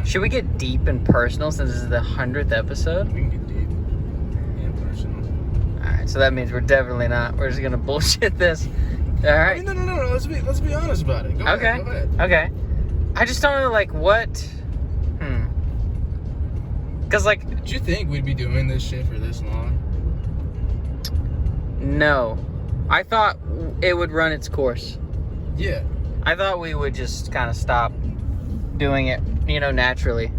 Should we get deep and personal since this is the 100th episode? We can get deep and personal. Alright, so that means we're definitely not. We're just gonna bullshit this. Alright. No. Let's be honest about it. Go ahead. Okay. I just don't know, like, what... Because, like... Did you think we'd be doing this shit for this long? No. I thought it would run its course. Yeah. I thought we would just kind of stop doing it, naturally.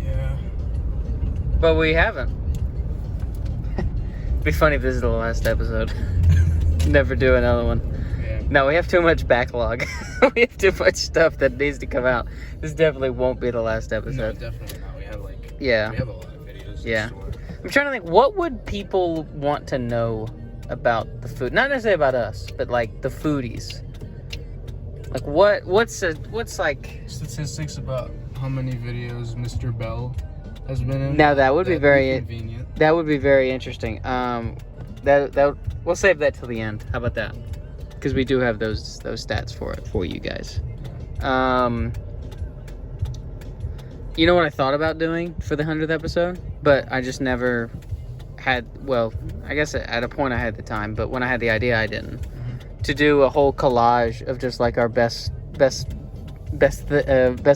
Yeah. But we haven't. It'd be funny if this is the last episode. Never do another one. Yeah. No, we have too much backlog. We have too much stuff that needs to come out. This definitely won't be the last episode. No, definitely not. We have we have a lot of videos. Yeah. I'm trying to think, what would people want to know about the food? Not necessarily about us, but like the foodies. Like what's like statistics about how many videos Mr. Bell has been in? Now that would be very convenient. That would be very interesting. That we'll save that till the end. How about that? Because we do have those stats for you guys. You know what I thought about doing for the 100th episode, but I just never had. Well, I guess at a point I had the time, but when I had the idea, I didn't. To do a whole collage of just like our best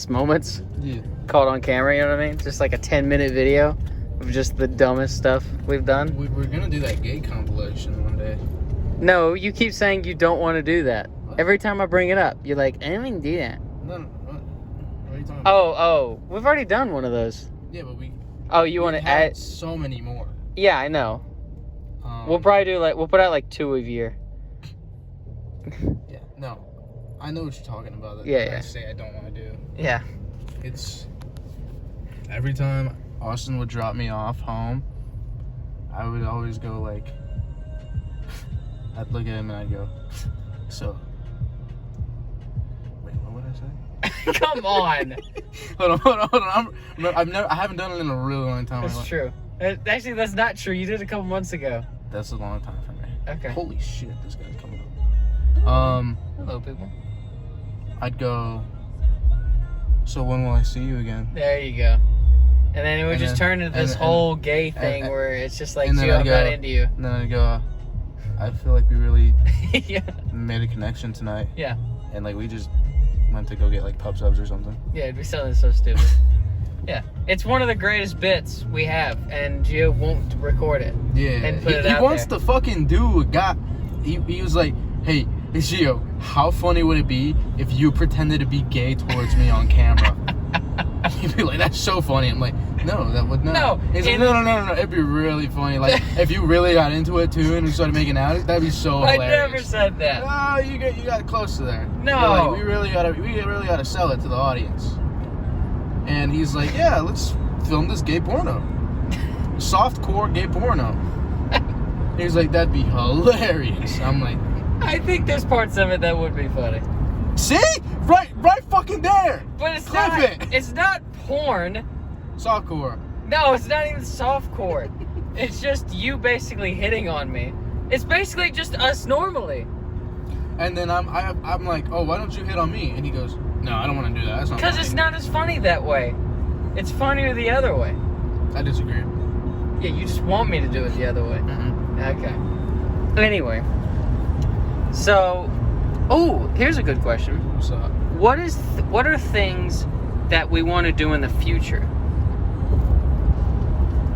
moments. Yeah. Caught on camera, you know what I mean? Just like a 10-minute video of just the dumbest stuff we've done. We're gonna do that gay compilation one day. No, you keep saying you don't want to do that. What? Every time I bring it up, you're like, I don't even do that. No, what are you talking about? Oh, we've already done one of those. Yeah, but we... Oh, you want to add... so many more. Yeah, I know. We'll probably do we'll put out 2 a year. Yeah, no. I know what you're talking about. Yeah. I say I don't want to do. Yeah. It's... Every time Austin would drop me off home, I would always go I'd look at him and I'd go, so, wait, what would I say? Come on. Hold on. I haven't done it in a really long time. That's true. Actually, that's not true. You did a couple months ago. That's a long time for me. Okay. Holy shit, this guy's coming up. Hello, people. I'd go, so when will I see you again? There you go. And then it would just turn into this whole gay thing where it's just like, gee, I'm not into you. And then I'd go, I feel like we really yeah. made a connection tonight. Yeah. And we just went to go get pub subs or something. Yeah, it'd be something so stupid. Yeah. It's one of the greatest bits we have, and Gio won't record it. Yeah. And put it out he wants there. to fucking do a guy. He was like, hey, Gio, how funny would it be if you pretended to be gay towards me on camera? He'd be like, that's so funny. I'm like, no, that would not. No. He's like, no. It'd be really funny. If you really got into it too and we started making out, that'd be so hilarious. I never said that. Oh, you got close to there. No. We really gotta sell it to the audience. And he's like, yeah, let's film this gay porno. Softcore gay porno. He's like, that'd be hilarious. I'm like, I think there's parts of it that would be funny. see? Right fucking there. But it's Clip not. it. It's not porn. Softcore. No, it's not even softcore. It's just you basically hitting on me. It's basically just us normally. And then I'm like, oh, why don't you hit on me? And he goes, no, I don't want to do that. That's not Because funny. it's not as funny that way. It's funnier the other way. I disagree. Yeah, you just want me to do it the other way. Mm-hmm. Okay. Anyway. So, here's a good question. What's up? What are things that we want to do in the future?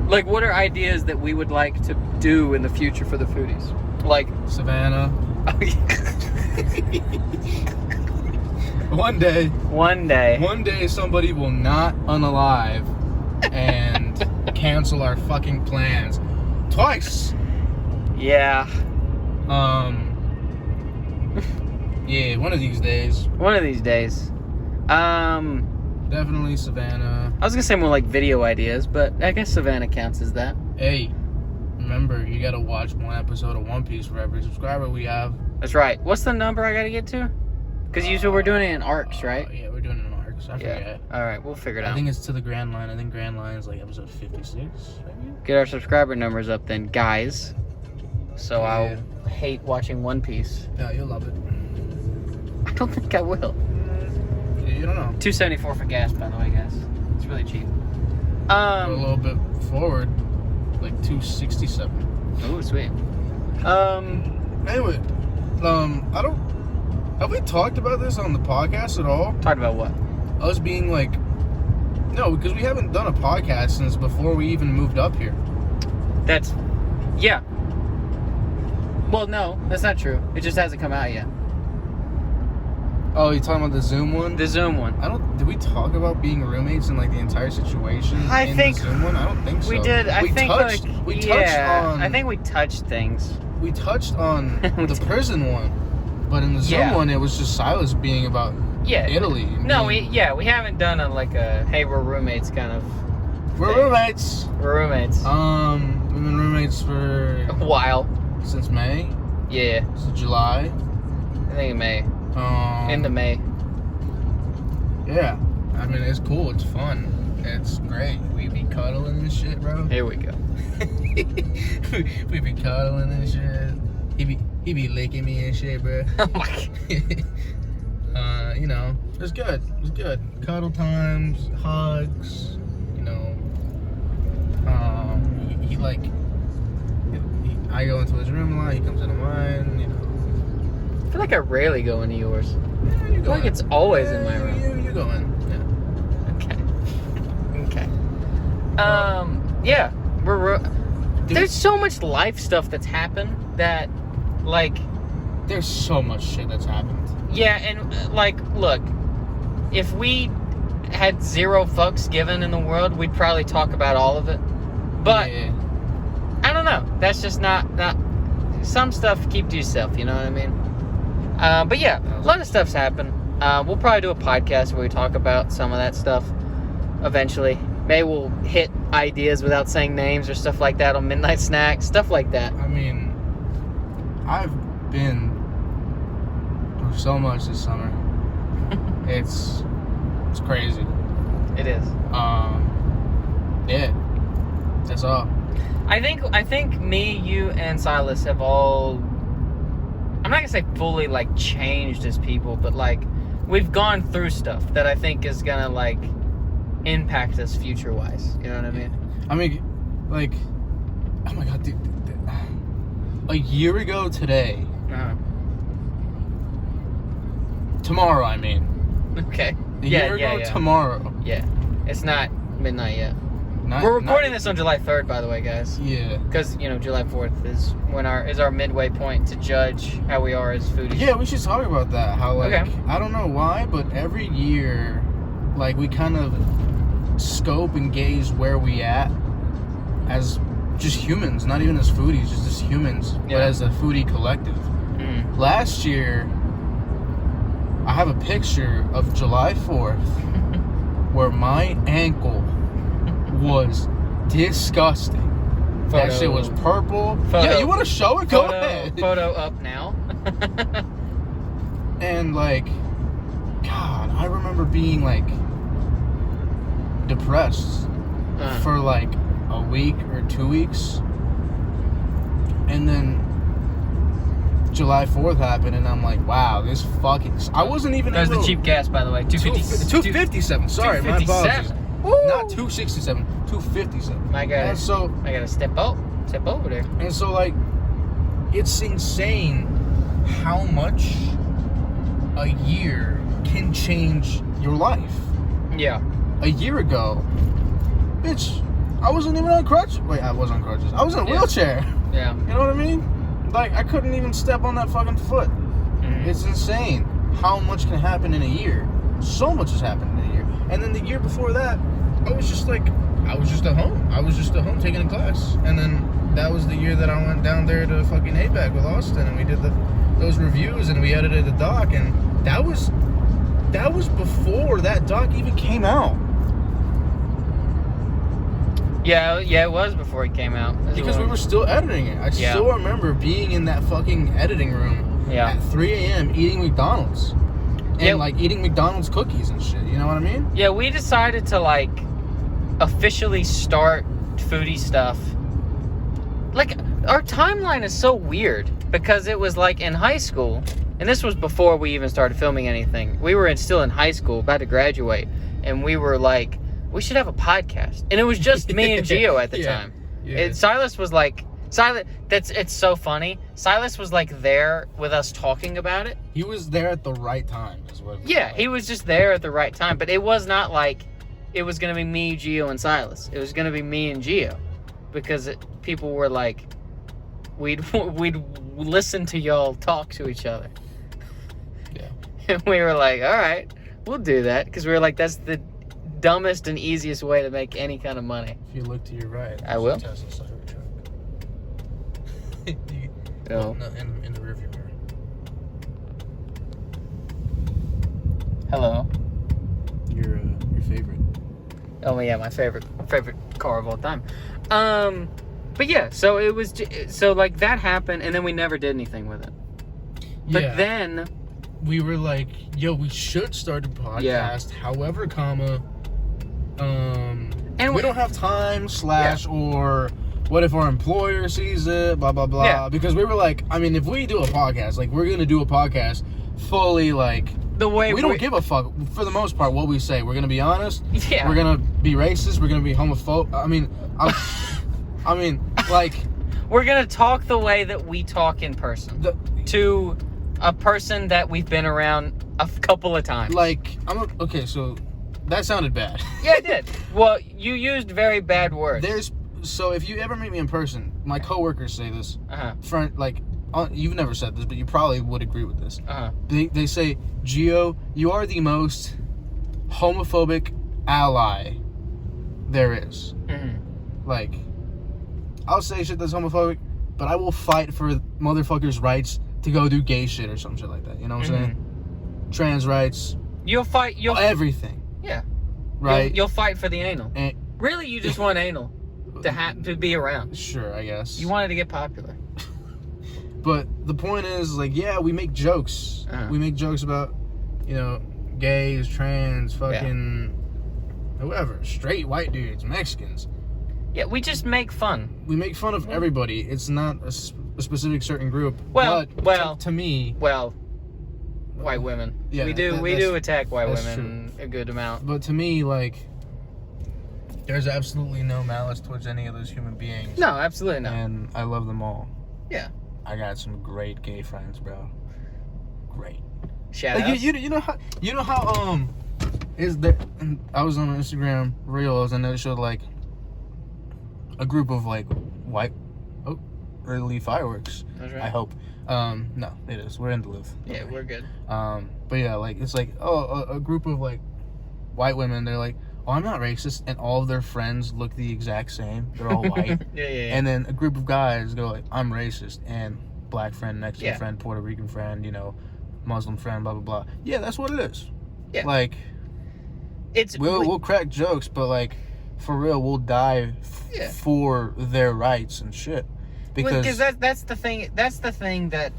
Like, what are ideas that we would like to do in the future for the foodies? Like Savannah. One day somebody will not unalive and cancel our fucking plans twice. Yeah. Yeah, one of these days. Definitely Savannah. I was gonna say more like video ideas, but I guess Savannah counts as that. Hey, remember, you gotta watch one episode of One Piece for every subscriber we have. That's right. What's the number I gotta get to? Because usually we're doing it in arcs, right? Yeah, we're doing it in arcs. I forget. Alright, we'll figure it out. I think it's to the Grand Line. I think Grand Line is episode 56, maybe? Get our subscriber numbers up then, guys. So Yeah. I'll hate watching One Piece. Yeah, you'll love it. I don't think I will. You don't know. $2.74 for gas, by the way, guys. really cheap. A little bit forward, like $267. Oh, sweet. Anyway, I don't. Have we talked about this on the podcast at all? Talked about what? Us being like, no, because we haven't done a podcast since before we even moved up here. Yeah. Well, no, that's not true. It just hasn't come out yet. Oh, you talking about the Zoom one? The Zoom one. Did we talk about being roommates and like the entire situation I think the Zoom one? I don't think so. We did. I think we touched on. I think we touched things. We touched on the prison one, but in the Zoom one, it was just Silas being about Italy. No, we haven't done a hey, we're roommates kind of. We're roommates. We're roommates. We've been roommates for a while. Since May. Yeah. Since July. I think May. End of May. Yeah. I mean, it's cool. It's fun. It's great. We be cuddling and shit, bro. Here we go. we be cuddling and shit. He be licking me and shit, bro. Oh my God. You know, it's good. It's good. Cuddle times, hugs. You know. He like. I go into his room a lot. He comes into mine. You know. I feel like I rarely go into yours. Yeah, you I feel like it's always in my room. You go in. Okay. Yeah. There's so much life stuff that's happened that, like... There's so much shit that's happened. Yeah, and, look, if we had 0 fucks given in the world, we'd probably talk about all of it. But, I don't know. That's just not... Some stuff, keep to yourself, you know what I mean? But yeah, a lot of stuff's happened. We'll probably do a podcast where we talk about some of that stuff eventually. Maybe we'll hit ideas without saying names or stuff like that on Midnight Snack, stuff like that. I mean, I've been through so much this summer. It's crazy. It is. Yeah. That's all. I think me, you, and Silas have all... I'm not gonna say fully changed as people, but we've gone through stuff that I think is gonna impact us future wise. You know what I mean? I mean, oh my God, dude, a year ago today. Tomorrow, I mean. Okay. A year ago tomorrow. Yeah. It's not midnight yet. We're recording this on July 3rd, by the way, guys. Yeah. Because, July 4th is our midway point to judge how we are as foodies. Yeah, we should talk about that. How, okay. I don't know why, but every year, we kind of scope and gaze where we at as just humans, not even as foodies, just as humans, but as a foodie collective. Mm. Last year, I have a picture of July 4th where my ankle was disgusting. That shit was purple. Yeah, you want to show it? Go ahead. Photo up now. And God, I remember being depressed for a week or 2 weeks, and then July 4th happened, and I'm like, wow, this fucking... I wasn't even able... That was the cheap gas, by the way. 257. Sorry, 257. My apologies. Woo! Not 267, 257. My God. And so... I gotta step over there. And so, it's insane how much a year can change your life. Yeah. A year ago, bitch, I wasn't even on crutches. Wait, I was on crutches. I was in a wheelchair. Yeah. You know what I mean? I couldn't even step on that fucking foot. Mm. It's insane how much can happen in a year. So much has happened in a year. And then the year before that, I was just at home. I was just at home taking a class. And then that was the year that I went down there to fucking APAC with Austin, and we did those reviews, and we edited the doc, and that was before that doc even came out. Yeah, it was before it came out. Because we were still editing it. I still remember being in that fucking editing room at 3 a.m. eating McDonald's. And, eating McDonald's cookies and shit. You know what I mean? Yeah, we decided to, officially start foodie stuff. Our timeline is so weird. Because it was, in high school. And this was before we even started filming anything. We were still in high school, about to graduate. And we were, we should have a podcast. And it was just me and Gio at the time. Yeah. And Silas was like, it's so funny. Silas was like there with us talking about it. He was there at the right time, is what it was. Yeah, he was just there at the right time. But it was not like it was going to be me, Gio, and Silas. It was going to be me and Gio. Because people were like, we'd listen to y'all talk to each other. Yeah. And we were like, all right, we'll do that. Because we were like, that's the dumbest and easiest way to make any kind of money. If you look to your right, I will. Tesla Cybertruck. Oh. No, in the rearview mirror. Hello. Your favorite. Oh yeah, my favorite car of all time. But yeah, so it was so like that happened, and then we never did anything with it. But then we were like, "Yo, we should start a podcast." Yeah. However, and we don't have time / or what if our employer sees it? Blah blah blah. Yeah. Because we were like, I mean, if we do a podcast, like we're gonna do a podcast fully like. The way we don't give a fuck for the most part what we say. We're gonna be honest. Yeah. We're gonna be racist. We're gonna be homophobic. I mean, like we're gonna talk the way that we talk in person to a person that we've been around a couple of times. Like okay. So that sounded bad. Yeah, it did. Well, you used very bad words. So if you ever meet me in person, my coworkers say this. Friend, like. You've never said this, but you probably would agree with this. They say, Gio, you are the most homophobic ally there is. Mm-hmm. Like, I'll say shit that's homophobic, but I will fight for motherfuckers' rights to go do gay shit or some shit like that. You know what I'm saying? Trans rights. You'll fight. Everything. Yeah. Right? You'll fight for the anal. Really, you just want anal to be around. Sure, I guess. You wanted to get popular. But the point is, like, yeah, we make jokes. We make jokes about, gays, trans, fucking whoever, straight white dudes, Mexicans. Yeah, we just make fun. We make fun of everybody. It's not a specific certain group. Well, to me. Well, white women. Yeah, we do attack white women a good amount. But to me, like, there's absolutely no malice towards any of those human beings. No, absolutely not. And I love them all. Yeah. I got some great gay friends, bro. Great. Shout out. You know how is there? I was on Instagram Reels and it showed like a group of like white early fireworks. That's right. I hope. No, it is. We're in Duluth. Yeah, we're good. But yeah, like it's like a group of like white women. They're like, oh, I'm not racist, and all of their friends look the exact same. They're all white. Yeah. And then a group of guys go like, I'm racist, and black friend, Mexican friend, Puerto Rican friend, Muslim friend, blah blah blah. Yeah, that's what it is. Yeah. Like, we'll crack jokes, but like, for real, we'll die for their rights and shit. Because that's the thing. That's the thing that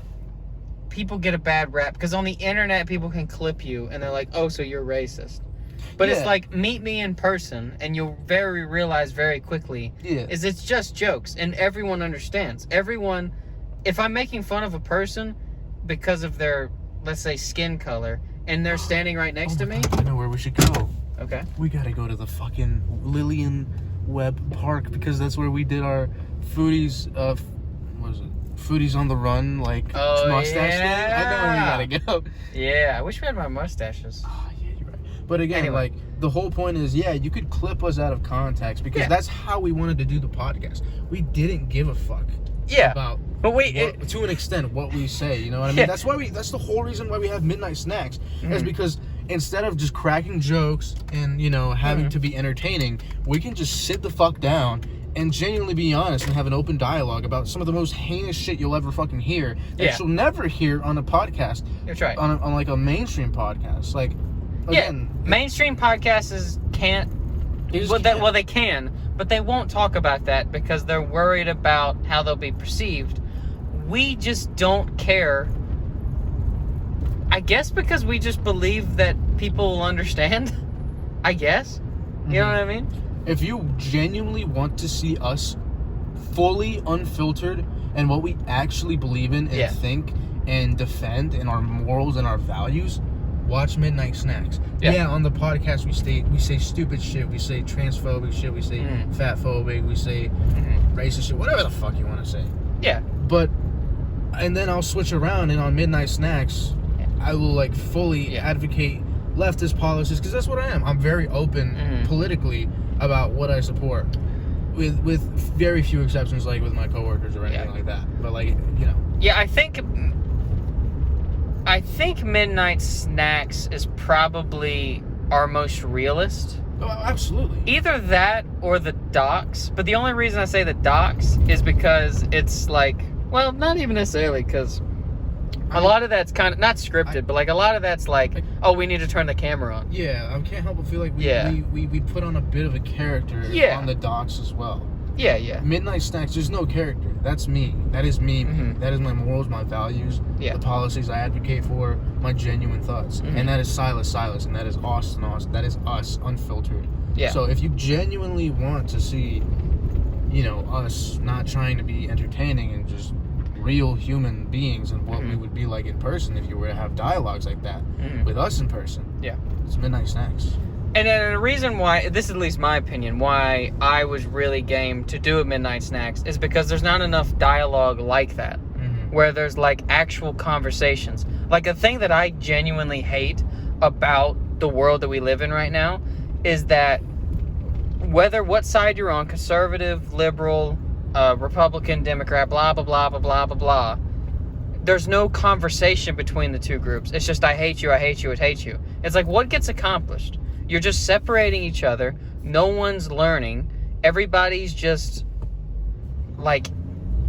people get a bad rap, because on the internet people can clip you and they're like, oh, so you're racist. But it's like, meet me in person, and you'll realize very quickly is it's just jokes, and everyone understands. Everyone, if I'm making fun of a person because of their, let's say, skin color, and they're standing right next to me. God, I know where we should go. Okay. We gotta go to the fucking Lillian Webb Park, because that's where we did our Foodies, what is it? Foodies on the Run, like, mustache thing. I know where we gotta go. Yeah, I wish we had my mustaches. But again, like, the whole point is, you could clip us out of context, because that's how we wanted to do the podcast. We didn't give a fuck about, to an extent, what we say. You know what I mean? That's the whole reason why we have Midnight Snacks, is because instead of just cracking jokes and, having to be entertaining, we can just sit the fuck down and genuinely be honest and have an open dialogue about some of the most heinous shit you'll ever fucking hear that you'll never hear on a podcast. That's right. On like a mainstream podcast. Like, again, mainstream podcasts can't. Well, they can, but they won't talk about that because they're worried about how they'll be perceived. We just don't care. I guess because we just believe that people will understand. I guess. You know what I mean? If you genuinely want to see us fully unfiltered and what we actually believe in and think and defend and our morals and our values, watch Midnight Snacks. Yeah, on the podcast we say stupid shit. We say transphobic shit. We say fatphobic. We say racist shit. Whatever the fuck you want to say. Yeah. But, and then I'll switch around, and on Midnight Snacks, I will like fully advocate leftist policies, because that's what I am. I'm very open politically about what I support, with very few exceptions, like with my coworkers or anything like that. But like, you know. Yeah, I think Midnight Snacks is probably our most realist. Oh, absolutely. Either that or the docs. But the only reason I say the docs is because it's like, well, not even necessarily, because a lot of that's kind of not scripted, but like a lot of that's like, oh, we need to turn the camera on. Yeah, I can't help but feel like we put on a bit of a character on the docs as well. Yeah, yeah. Midnight Snacks, there's no character. That's me. That is me. That is my morals, my values, the policies I advocate for, my genuine thoughts. And that is Silas, and that is Austin. That is us, unfiltered. Yeah. So if you genuinely want to see, you know, us not trying to be entertaining and just real human beings and what we would be like in person if you were to have dialogues like that with us in person. Yeah. It's Midnight Snacks. And then the reason why, this is at least my opinion, why I was really game to do a Midnight Snacks is because there's not enough dialogue like that, where there's like actual conversations. Like a thing that I genuinely hate about the world that we live in right now is that whether what side you're on, conservative, liberal, Republican, Democrat, blah, blah, blah, blah, blah, blah, blah, there's no conversation between the two groups. It's just, I hate you, I hate you, I hate you. It's like, what gets accomplished? You're just separating each other. No one's learning. Everybody's just, like,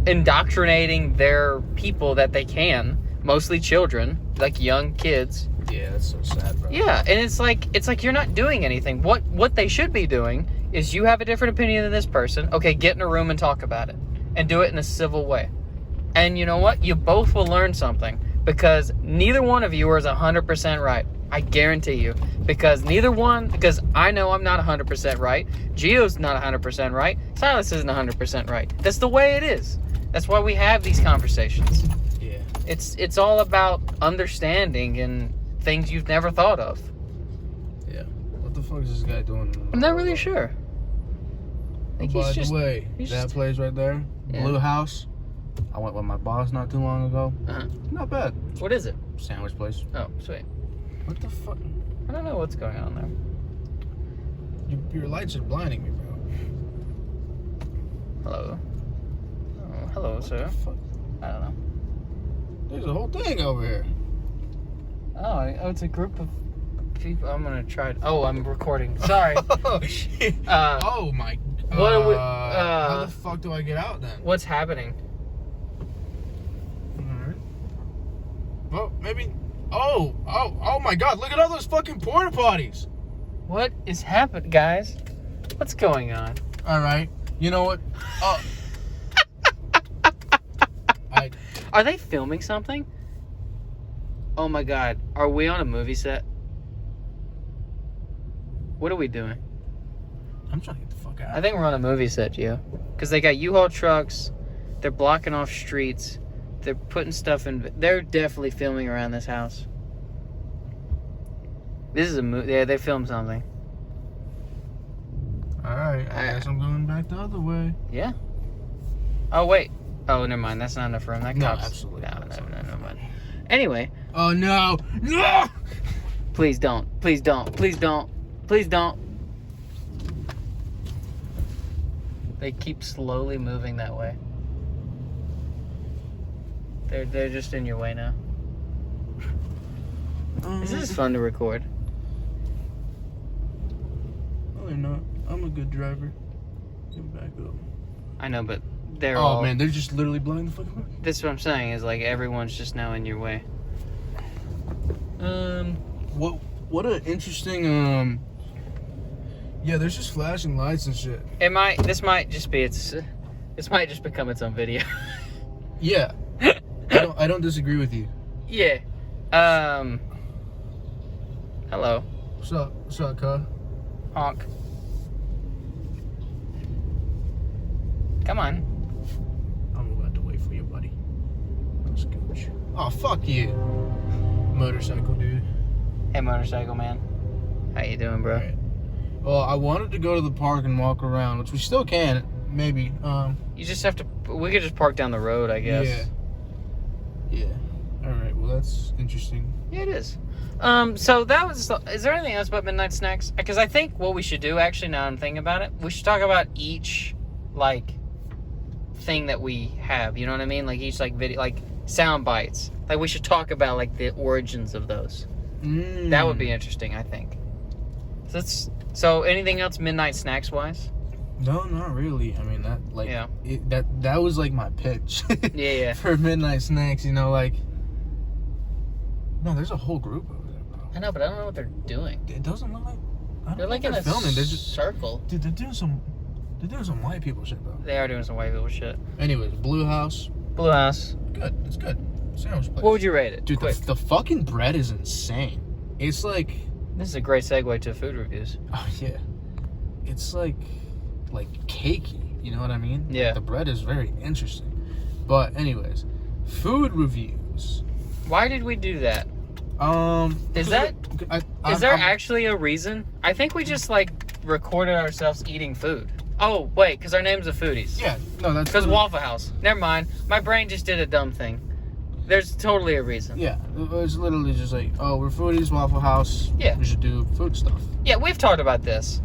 indoctrinating their people that they can. Mostly children, like young kids. Yeah, that's so sad, bro. Yeah, and it's like you're not doing anything. What they should be doing is you have a different opinion than this person. Okay, get in a room and talk about it. And do it in a civil way. And you know what? You both will learn something. Because neither one of you is 100% right. I guarantee you. Because I know I'm not 100% right. Gio's not 100% right. Silas isn't 100% right. That's the way it is. That's why we have these conversations. Yeah. It's all about understanding and things you've never thought of. Yeah. What the fuck is this guy doing? I'm not really sure. I think by the way, that place right there, Blue House, I went with my boss not too long ago. Not bad. What is it? Sandwich place. Oh, sweet. What the fuck? I don't know what's going on there. Your lights are blinding me, bro. Hello. Oh, hello, sir. Fuck? I don't know. There's a whole thing over here. Oh, it's a group of people. I'm gonna try. Oh, I'm recording. Sorry. Oh my. How the fuck do I get out then? What's happening? Alright. Well, maybe. Oh my god, look at all those fucking porta potties. What is happening, guys? What's going on? Alright. You know what? Are they filming something? Oh my god. Are we on a movie set? What are we doing? I'm trying to get the fuck out. I think we're on a movie set, Gio. Because they got U-Haul trucks. They're blocking off streets. They're putting stuff in. They're definitely filming around this house. This is a movie. Yeah, they filmed something. Alright, I guess I'm going back the other way. Yeah. Oh, wait. Oh, never mind. That's not enough room. That no, cop's... absolutely. No, mind. Anyway. Oh, no. No! Please don't. Please don't. Please don't. Please don't. They keep slowly moving that way. They're just in your way now. This is fun to record. No, they're not. I'm a good driver. Get back up. I know, but they're all... Oh, man, they're just literally blowing the fucking way. That's what I'm saying, is like everyone's just now in your way. What an interesting, yeah, there's just flashing lights and shit. This might just become its own video. Yeah. I don't disagree with you. Yeah. Hello. What's up, cuz? Honk. Come on. I'm about to wait for you, buddy. Scooch. Oh, fuck you. Motorcycle dude. Hey, motorcycle man. How you doing, bro? Right. Well, I wanted to go to the park and walk around, which we still can, maybe. You just have to. We could just park down the road, I guess. Yeah. All right. Well, that's interesting. Yeah, it is. So that was. Is there anything else about midnight snacks? Because I think what we should do, actually, now I'm thinking about it, we should talk about each like thing that we have. You know what I mean? Like each like video, like sound bites. Like we should talk about like the origins of those. That would be interesting, I think. So anything else midnight snacks wise? No, not really. I mean that like Yeah. that was like my pitch. Yeah. For midnight snacks, you know, like. No, there's a whole group over there, bro. I know, but I don't know what they're doing. It doesn't look like. I don't They're know like if in a filming. They're just circle. Dude, they're doing some white people shit though. They are doing some white people shit. Anyways, Blue House. Blue House. Good. It's good. Sandwich place. What would you rate it? Dude, Quick. the fucking bread is insane. It's like. This is a great segue to food reviews. Oh yeah. It's like cakey. You know what I mean? Yeah. The bread is very interesting. But anyways, food reviews. Why did we do that? Is there actually a reason? I think we just like recorded ourselves eating food. Oh wait, because our name's the Foodies. Yeah, no, that's because Waffle House. Never mind. My brain just did a dumb thing. There's totally a reason. Yeah, it was literally just like, oh, we're Foodies, Waffle House. Yeah, we should do food stuff. Yeah, we've talked about this.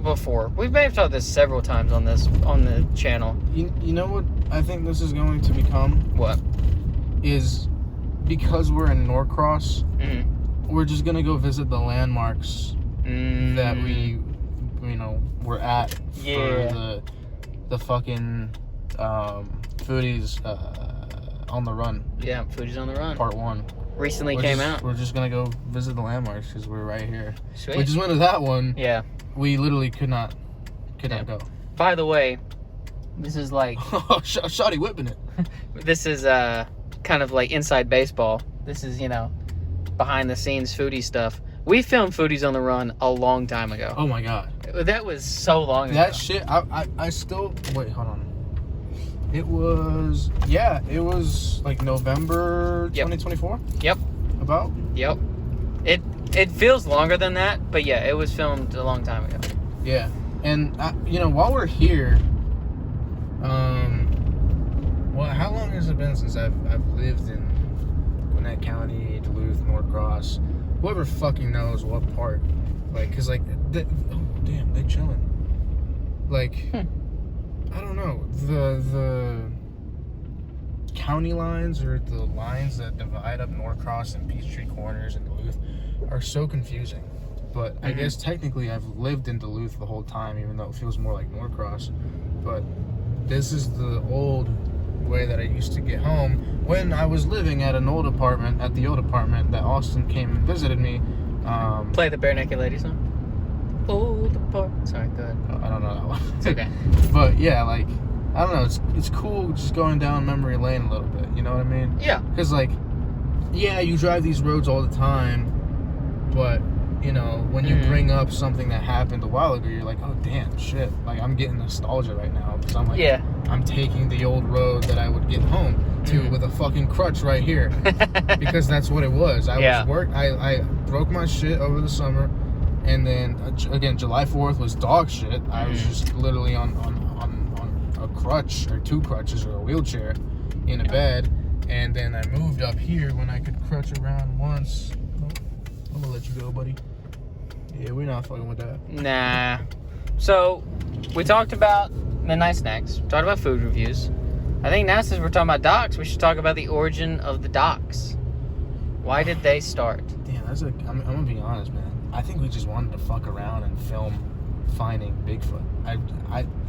Before we may have talked this several times on the channel. You know what I think this is going to become? What? Is because we're in Norcross, we're just gonna go visit the landmarks that we, we're at for the fucking Foodies on the Run. Yeah, Foodies on the Run. Part 1. Recently came out. We're just gonna go visit the landmarks because we're right here. Sweet. We just went to that one. Yeah. We literally could not go. By the way, this is like Shotty whipping it. This is kind of like inside baseball. This is, behind the scenes foodie stuff. We filmed Foodies on the Run a long time ago. Oh my god. That was so long ago. That shit, I still, wait, hold on. It was like November 2024? Yep. About? Yep. It feels longer than that, but yeah, it was filmed a long time ago. Yeah. And, while we're here, how long has it been since I've lived in Gwinnett County, Duluth, Norcross, whoever fucking knows what part? Like, cause like, oh damn, they chilling. Like, I don't know, the county lines or the lines that divide up Norcross and Peachtree Corners and Duluth are so confusing. But I guess technically I've lived in Duluth the whole time, even though it feels more like Norcross. But this is the old way that I used to get home when I was living at the old apartment that Austin came and visited me. Play the Bare Naked Lady song. Old apartment. Sorry, go ahead. I don't know that one. It's okay. But yeah, like, I don't know. It's cool just going down memory lane a little bit. You know what I mean? Yeah. Because like, yeah, you drive these roads all the time, but when you bring up something that happened a while ago, you're like, oh damn, shit. Like, I'm getting nostalgia right now because I'm like, I'm taking the old road that I would get home to with a fucking crutch right here because that's what it was. I broke my shit over the summer, and then again, July 4th was dog shit. I was just literally on a crutch or 2 crutches or a wheelchair in a bed, and then I moved up here when I could crutch around once. I'm gonna let you go, buddy. Yeah, we're not fucking with that. Nah. So, we talked about midnight snacks. We talked about food reviews. I think now, since we're talking about docks, we should talk about the origin of the docks. Why did they start? Damn, I'm gonna be honest, man. I think we just wanted to fuck around and film finding Bigfoot.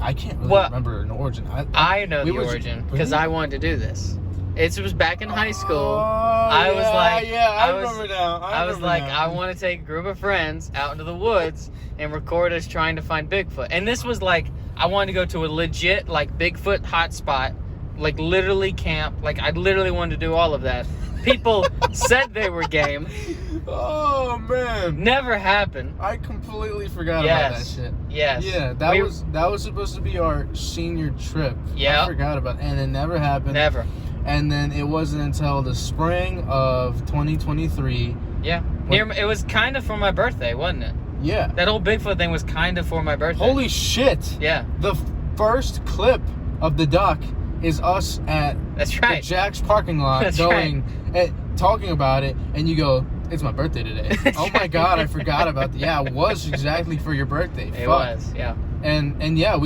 I can't really remember an origin. I know the origin because I wanted to do this. It was back in high school. I remember now. I want to take a group of friends out into the woods and record us trying to find Bigfoot. And this was like, I wanted to go to a legit, like, Bigfoot hotspot, like, literally camp. Like, I literally wanted to do all of that. People said they were game. Oh, man. Never happened. I completely forgot about that shit. Yes. Yeah, that was supposed to be our senior trip. Yeah. I forgot about it, and it never happened. Never. And then it wasn't until the spring of 2023 Yeah. It was kind of for my birthday, wasn't it? Yeah. That old Bigfoot thing was kind of for my birthday. Holy shit. Yeah. The first clip of the doc is us at That's right. the Jack's parking lot talking about it, and you go, it's my birthday today. Oh my God, I forgot about that. Yeah, it was exactly for your birthday. It was, yeah. And yeah,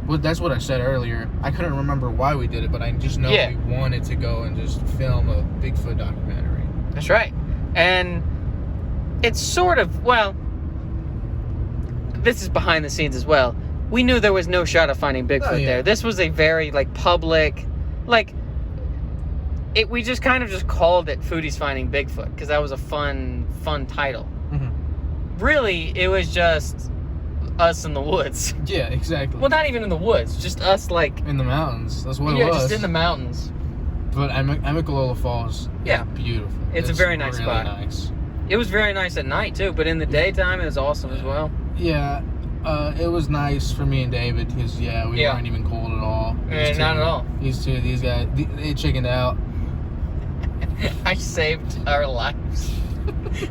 that's what I said earlier. I couldn't remember why we did it, but I just know we wanted to go and just film a Bigfoot documentary. That's right. And it's sort of, well, this is behind the scenes as well. We knew there was no shot of finding Bigfoot there. This was a very, public, we just kind of just called it Foodies Finding Bigfoot, because that was a fun title. Mm-hmm. Really, it was just us in the woods. Yeah, exactly. Well, not even in the woods, just us, in the mountains. That's what it was. Yeah, just in the mountains. But Amicalola Falls is beautiful. It's a very nice really spot. Nice. It was very nice at night, too, but in the daytime, it was awesome as well. Yeah, it was nice for me and David, because, we weren't even cold at all. Not at all. These guys, they chickened out. I saved our lives.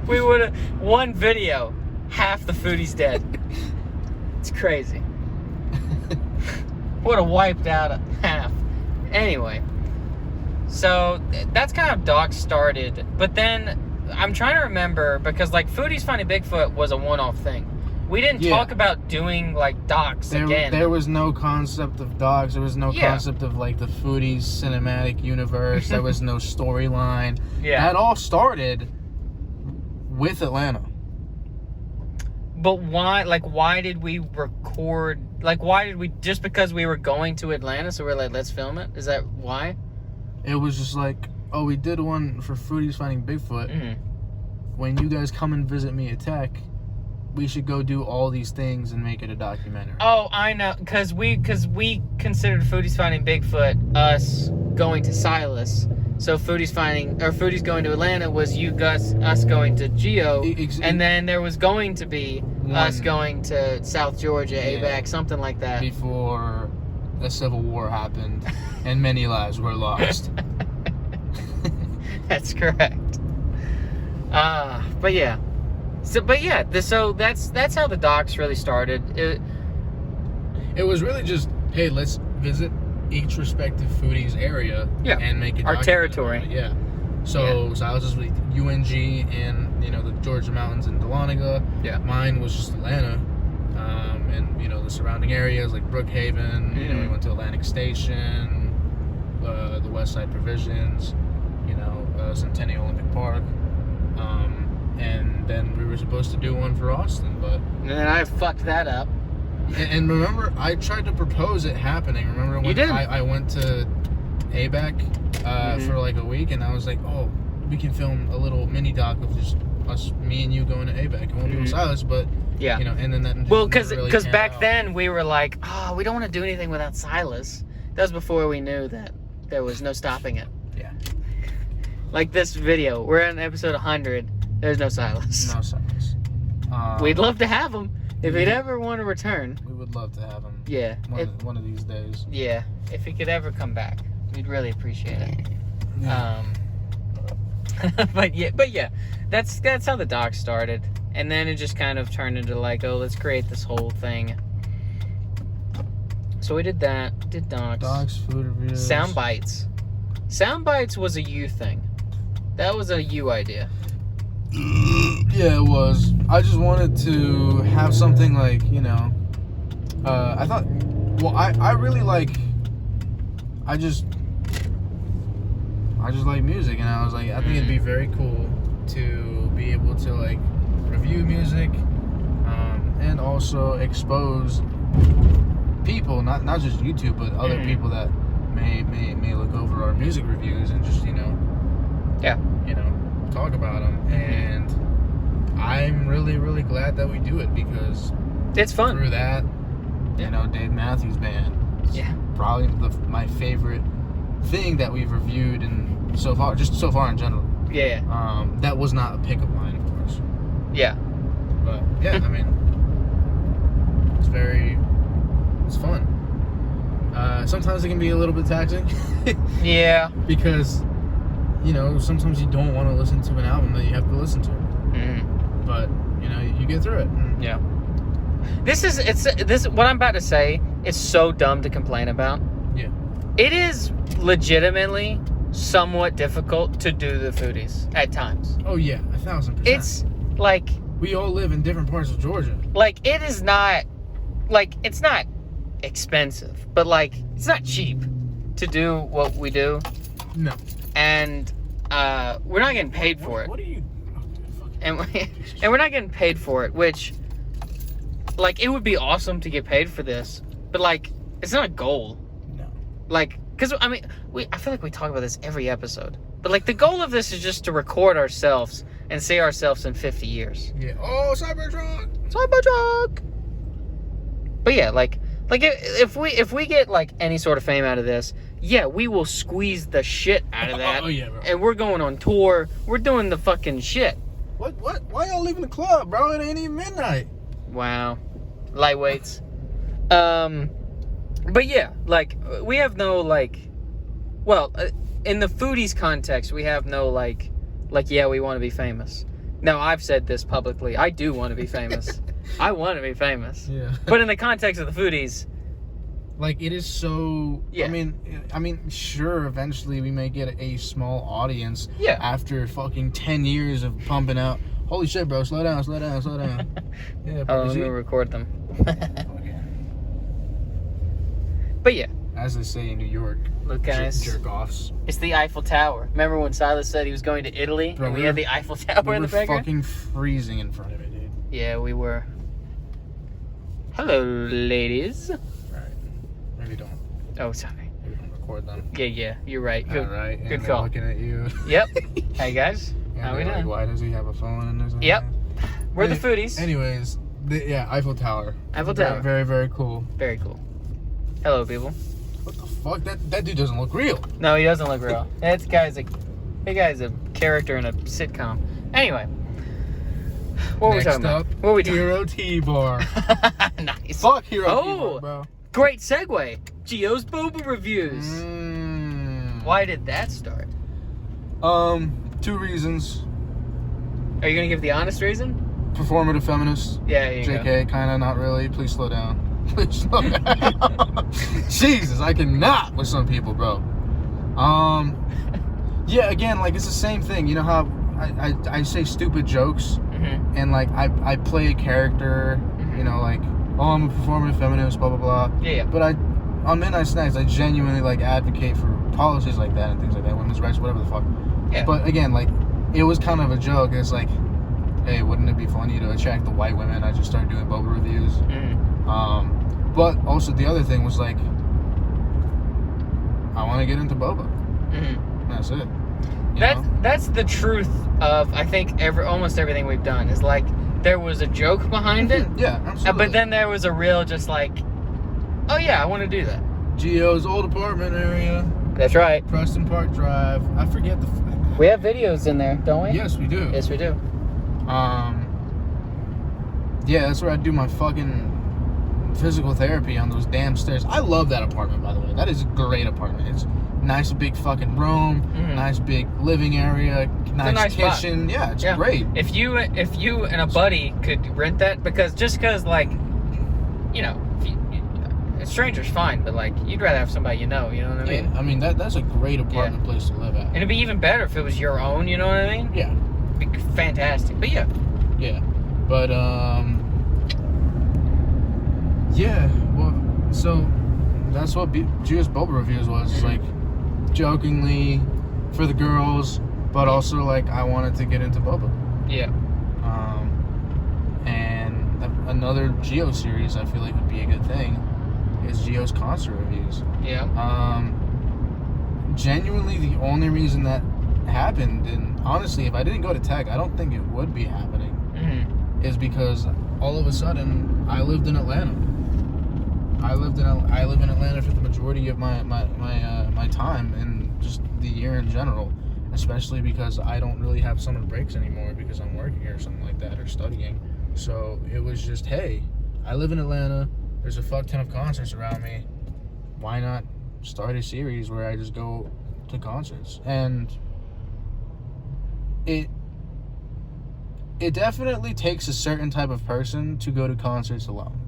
We would have, one video, half the foodies dead. It's crazy. Would have wiped out half. Anyway, so that's kind of Doc started, but then I'm trying to remember, because Foodies Finding Bigfoot was a one-off thing. We didn't talk about doing docs again. There was no concept of docs. There was no concept of the Foodies cinematic universe. There was no storyline. Yeah, that all started with Atlanta. But why? Why did we record? Why did we, just because we were going to Atlanta? So we're let's film it. Is that why? It was just we did one for Foodies Finding Bigfoot. Mm-hmm. When you guys come and visit me at Tech, we should go do all these things and make it a documentary. Oh, I know, because we considered Foodies Finding Bigfoot us going to Silas. So Foodies going to Atlanta was us going to Geo, and then there was going to be us going to South Georgia, ABAC, something like that. Before the Civil War happened and many lives were lost. That's correct. But yeah. So that's how the docs really started. It was really just, hey, let's visit each respective foodies area and make it our territory. Yeah. So Silas was with UNG and the Georgia mountains in Dahlonega. Yeah. Mine was just Atlanta, and the surrounding areas like Brookhaven. Mm-hmm. We went to Atlantic Station, the West Side Provisions, Centennial Olympic Park. And then we were supposed to do one for Austin, but... And then I fucked that up. And remember, I tried to propose it happening. Remember when I went to ABAC for a week, and I was like, oh, we can film a little mini doc of just us, me and you going to ABAC. It won't be with Silas, but, and then that... Well, because back then we were like, we don't want to do anything without Silas. That was before we knew that there was no stopping it. Yeah. This video, we're on episode 100. There's no Silas. No Silas. We'd love to have him if he'd ever want to return. We would love to have him. Yeah. One of these days. Yeah. If he could ever come back, we'd really appreciate it. Yeah. But yeah, that's how the doc started, and then it just kind of turned into let's create this whole thing. So we did that. Did docs. Docs, food reviews. Soundbites. Soundbites was a you thing. That was a you idea. Yeah, it was. I just wanted to have something I thought, I really I just like music, and I was I think it'd be very cool to be able to review music, and also expose people, not just YouTube, but other people that may look over our music reviews and just talk about them. And I'm really, really glad that we do it, because it's fun. Through that, Dave Matthews Band is probably my favorite thing that we've reviewed and so far in general. Yeah. That was not a pickup line, of course. Yeah. But yeah, I mean, it's fun. Sometimes it can be a little bit taxing. Yeah. Because you know, sometimes you don't want to listen to an album that you have to listen to. Mm-hmm. But, you know, you get through it. Yeah. This what I'm about to say is so dumb to complain about. Yeah. It is legitimately somewhat difficult to do the Foodies at times. Oh, yeah. 1,000%. It's like... We all live in different parts of Georgia. Like, it is not... Like, it's not expensive, but, like, it's not cheap to do what we do. No. And we're not getting paid for it. What are you... And we're not getting paid for it, which... Like, it would be awesome to get paid for this, but, like, it's not a goal. No. Like, because, I mean, I feel like we talk about this every episode. But, like, the goal of this is just to record ourselves and see ourselves in 50 years. Yeah. Oh, Cybertruck! Cybertruck! But, yeah, like if we get, like, any sort of fame out of this, yeah, we will squeeze the shit out of that. Oh, yeah, bro. And we're going on tour. We're doing the fucking shit. What? Why y'all leaving the club, bro? It ain't even midnight. Wow. Lightweights. But yeah, like, we have no, like, well, in the Foodies context, we have no, like, yeah, we want to be famous. Now, I've said this publicly. I do want to be famous. I want to be famous. Yeah. But in the context of the Foodies, like, it is so... Yeah. I mean, sure, eventually we may get a small audience. Yeah. After fucking 10 years of pumping out. Holy shit, bro, slow down. Yeah, oh, let me record them. Okay. But yeah. As they say in New York, Look, guys. jerk-offs. It's the Eiffel Tower. Remember when Silas said he was going to Italy? Bro, and we had the Eiffel Tower in the We were background? fucking freezing in front of it, dude. Yeah, we were. Hello, ladies. Alright. Maybe don't. Oh, sorry. Maybe don't record them. Yeah, you're right. Good, Alright. And good they're call. looking at you. Yep. Hey, guys. And How we they're doing? like, why does he have a phone in his hand? Yep. We're the Foodies. Anyways, yeah, Eiffel Tower. Eiffel Tower. Very, very cool. Very cool. Hello, people. What the fuck? That dude doesn't look real. No, he doesn't look real. That guy's a character in a sitcom. Anyway. What were we talking about? What were we talking Hero T-Bar. Nice. Fuck Hero Oh. T-Bar, bro. Great segue. Gio's boba reviews. Why did that start? 2 reasons. Are you gonna give the honest reason? Performative feminist. Yeah, here you go. JK, kinda, not really. Please slow down. Please slow down. Jesus, I cannot with some people, bro. Yeah, again, like, it's the same thing. You know how I say stupid jokes, Mm-hmm. and, like, I play a character, you know, like, oh, I'm a performative feminist, blah, blah, blah. Yeah. But on Midnight Snacks, I genuinely, like, advocate for policies like that and things like that, women's rights, whatever the fuck. Yeah. But, again, like, it was kind of a joke. It's like, hey, wouldn't it be funny to attract the white women? I just started doing boba reviews. Mm-hmm. But also the other thing was, like, I want to get into boba. Mm-hmm. That's it. You know? That's the truth of, I think, almost everything we've done. Is like, there was a joke behind it. Yeah, absolutely. But then there was a real just like, oh yeah, I want to do that. Gio's old apartment area. That's right. Preston Park Drive. I forget the... We have videos in there, don't we? Yes, we do. Yes, we do. Yeah, that's where I do my fucking physical therapy on those damn stairs. I love that apartment, by the way. That is a great apartment. It's nice big fucking room, nice big living area, nice kitchen. Spot. Yeah, it's great. If you and a buddy could rent that, because like, you know, a stranger's fine, but like, you'd rather have somebody you know what I mean? Yeah, I mean that's a great apartment place to live at. And it'd be even better if it was your own, you know what I mean? Yeah. It'd be fantastic. But yeah. Yeah. But yeah, well, so that's what Gio's boba reviews was. It's like jokingly for the girls, but also like I wanted to get into boba. Yeah. And another Gio series I feel like would be a good thing is Gio's concert reviews. Yeah. Genuinely the only reason that happened, and honestly, if I didn't go to tech, I don't think it would be happening, is because all of a sudden I lived in Atlanta. I live in Atlanta for the majority of my time and just the year in general, especially because I don't really have summer breaks anymore because I'm working or something like that or studying. So it was just, hey, I live in Atlanta. There's a fuck ton of concerts around me. Why not start a series where I just go to concerts? And it definitely takes a certain type of person to go to concerts alone.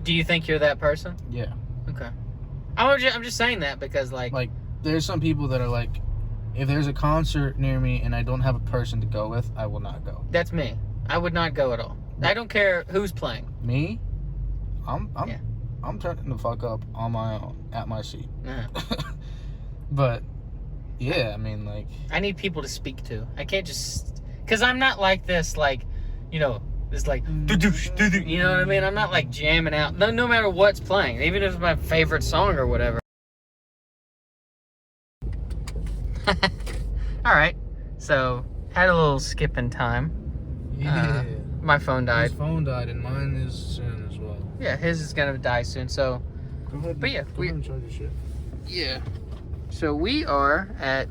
Do you think you're that person? Yeah. Okay. I'm just saying that because, like, there's some people that are like, if there's a concert near me and I don't have a person to go with, I will not go. That's me. I would not go at all. I don't care who's playing. Me? I'm turning the fuck up on my own at my seat. But yeah, I mean, like, I need people to speak to. I can't just, because I'm not like this, like, you know, this like, you know what I mean? I'm not like jamming out. No matter what's playing, even if it's my favorite song or whatever. All right, so had a little skip in time. yeah. My phone died. His phone died, and mine is soon as well. Yeah, his is gonna die soon. So, Go ahead. But yeah, go ahead and charge your shit. yeah. So we are at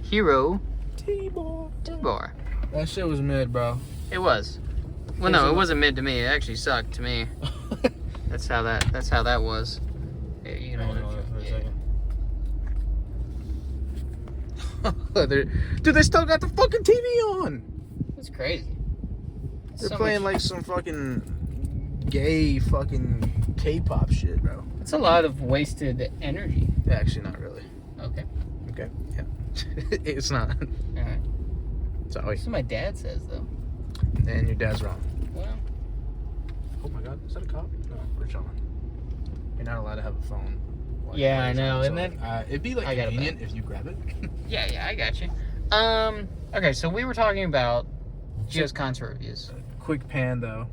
Hero T-bar. That shit was mid, bro. It was. Well, no, it wasn't mid to me. It actually sucked to me. That's how that was. Yeah, you know. For a second. Dude, they still got the fucking TV on. It's crazy. They're playing like some fucking gay fucking K-pop shit, bro. It's a lot of wasted energy. Actually, not really. Okay. Okay. Yeah. It's not. All right. Sorry. That's what my dad says, though. And your dad's wrong. Well. Oh my god, is that a cop? No, we're chilling. You're not allowed to have a phone. Yeah, I know. And then it'd be like I got it convenient if you grab it. yeah, I got you. Okay, so we were talking about Gio's concert reviews. Quick pan though.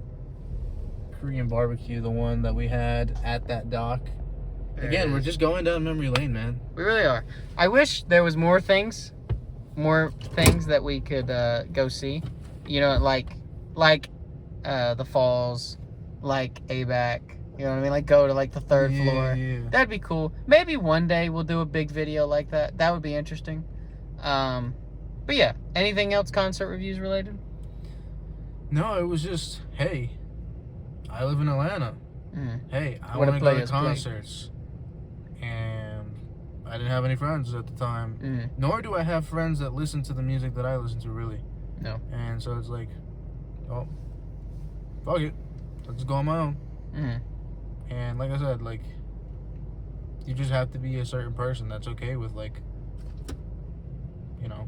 Korean barbecue, the one that we had at that dock. Again, we're just going down memory lane, man. We really are. I wish there was more things that we could go see. You know, like the falls, like ABAC. You know what I mean? Like go to like the third floor. Yeah. That'd be cool. Maybe one day we'll do a big video like that. That would be interesting. But yeah, anything else concert reviews related? No, it was just, hey, I live in Atlanta. Hey, I What want a to go to player's play. concerts. And I didn't have any friends at the time. Nor do I have friends that listen to the music that I listen to, really. No. And so it's like, oh, fuck it. Let's go on my own. And like I said, like, you just have to be a certain person that's okay with, like, you know,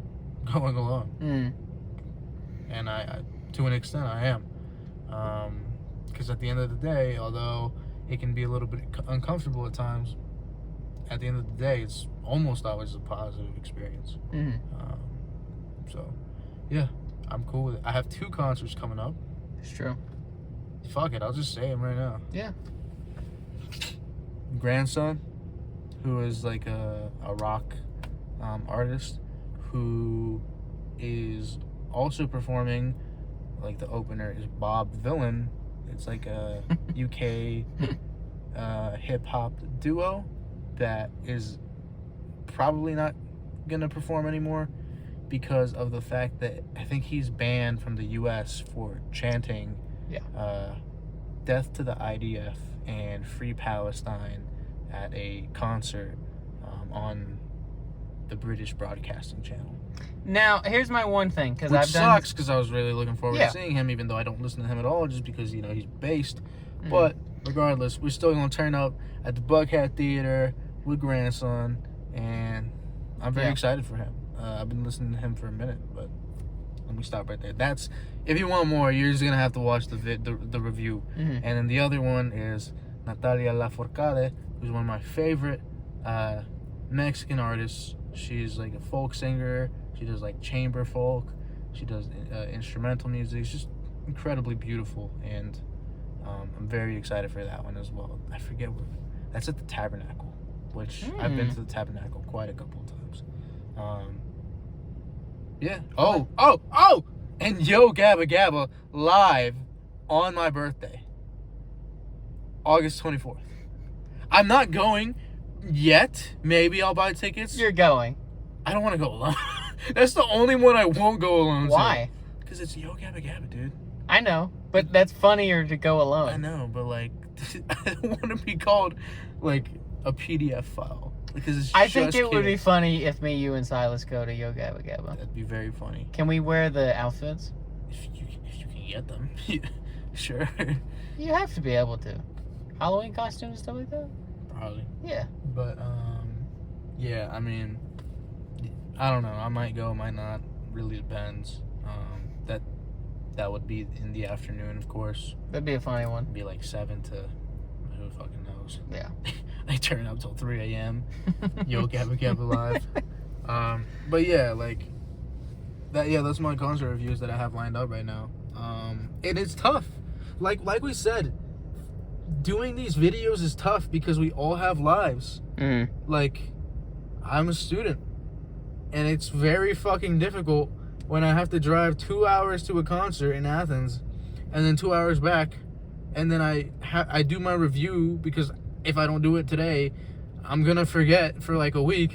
going along. And I to an extent, I am. Because at the end of the day, although it can be a little bit uncomfortable at times, at the end of the day, it's almost always a positive experience. So, yeah, I'm cool with it. I have 2 concerts coming up. It's true. Fuck it, I'll just say them right now. Yeah. Grandson, who is like a rock artist, who is also performing. Like the opener is Bob Villain. It's like a UK hip hop duo that is probably not gonna perform anymore because of the fact that I think he's banned from the US for chanting death to the IDF and free Palestine at a concert on the British Broadcasting Channel. Now, here's my one thing, because Which I've done... sucks, because I was really looking forward to seeing him, even though I don't listen to him at all, just because, you know, he's based. But regardless, we're still going to turn up at the Buckhead Theater with Grandson, and I'm very excited for him. I've been listening to him for a minute, but let me stop right there. That's, if you want more, you're just going to have to watch the review. And then the other one is Natalia Lafourcade, who's one of my favorite Mexican artists. She's like a folk singer. She does like chamber folk. She does instrumental music. It's just incredibly beautiful, and I'm very excited for that one as well. I forget where. That's at the Tabernacle, which I've been to the Tabernacle quite a couple of times. Yeah. Oh! And Yo Gabba Gabba live on my birthday, August 24th. I'm not going yet. Maybe I'll buy tickets. You're going. I don't want to go alone. That's the only one I won't go alone to. Why? Because it's Yo Gabba Gabba, dude. I know, but that's funnier to go alone. I know, but like, I don't want to be called like a PDF file because it's I think just it would be kids. funny if me, you, and Silas go to Yo Gabba Gabba. That'd be very funny. Can we wear the outfits? If you can get them. Sure. You have to be able to. Halloween costumes and stuff like that? Probably. Yeah. But, yeah, I mean, I don't know. I might go, might not. Really depends. That would be in the afternoon, of course. That'd be a funny one. It'd be like 7 to, who fucking knows. Yeah. They turn up till 3 a.m. Yo Gabba Gabba live. But yeah, like, that's my concert reviews that I have lined up right now. And it's tough. Like we said, doing these videos is tough because we all have lives. Mm-hmm. Like, I'm a student, and it's very fucking difficult when I have to drive 2 hours to a concert in Athens, and then 2 hours back, and then I do my review because if I don't do it today, I'm gonna forget for like a week,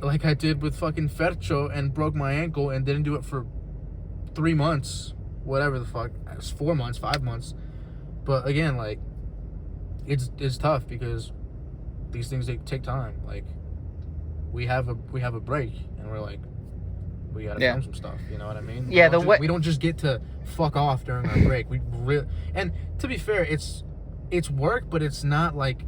like I did with fucking Fercho and broke my ankle and didn't do it for 3 months, whatever the fuck, it was 4 months, 5 months. But again, like, it's tough because these things take time. Like, we have a break, and we're like, we gotta film some stuff. You know what I mean? Yeah. We don't just get to fuck off during our break. We really, and to be fair, it's work, but it's not like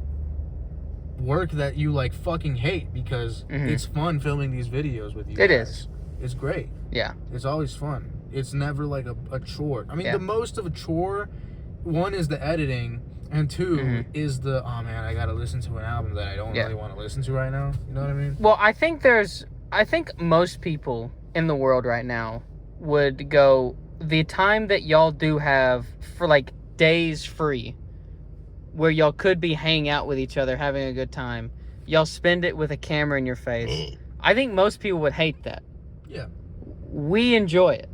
work that you like fucking hate because it's fun filming these videos with you. It guys. is. It's great. Yeah. It's always fun. It's never like a chore. I mean, the most of a chore, one is the editing, and two is the, oh man, I gotta listen to an album that I don't really want to listen to right now. You know what I mean? Well, I think most people in the world right now would go, the time that y'all do have for like days free, where y'all could be hanging out with each other, having a good time, y'all spend it with a camera in your face. I think most people would hate that. Yeah. We enjoy it.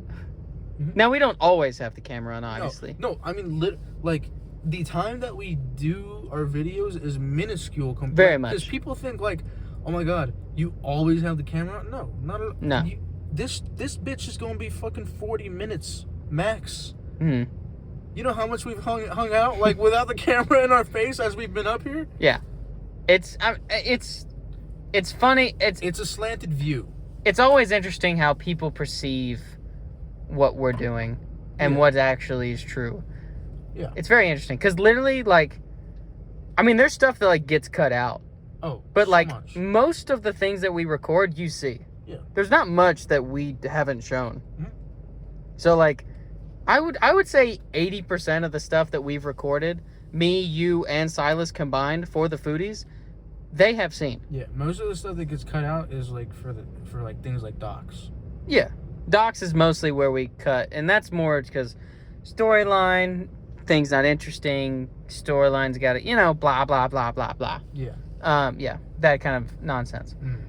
Now, we don't always have the camera on, obviously. No, I mean, like, the time that we do our videos is minuscule compared. Very much. Because people think, like, oh my god, you always have the camera on? No, not at all. No. This bitch is going to be fucking 40 minutes max. Mm-hmm. You know how much we've hung out, like, without the camera in our face as we've been up here? Yeah. It's funny. It's a slanted view. It's always interesting how people perceive what we're doing and what actually is true. Yeah. It's very interesting because literally, like, I mean, there's stuff that like gets cut out. Oh, but so like much. most of the things that we record, you see. Yeah. There's not much that we haven't shown. Mm-hmm. So like, I would say 80% of the stuff that we've recorded, me, you, and Silas combined for the Foodies, they have seen. Yeah, most of the stuff that gets cut out is like for like things like docs. Yeah, docs is mostly where we cut, and that's more because storyline, things not interesting, storylines got to, blah blah blah blah blah. Yeah. Yeah, that kind of nonsense. Mm.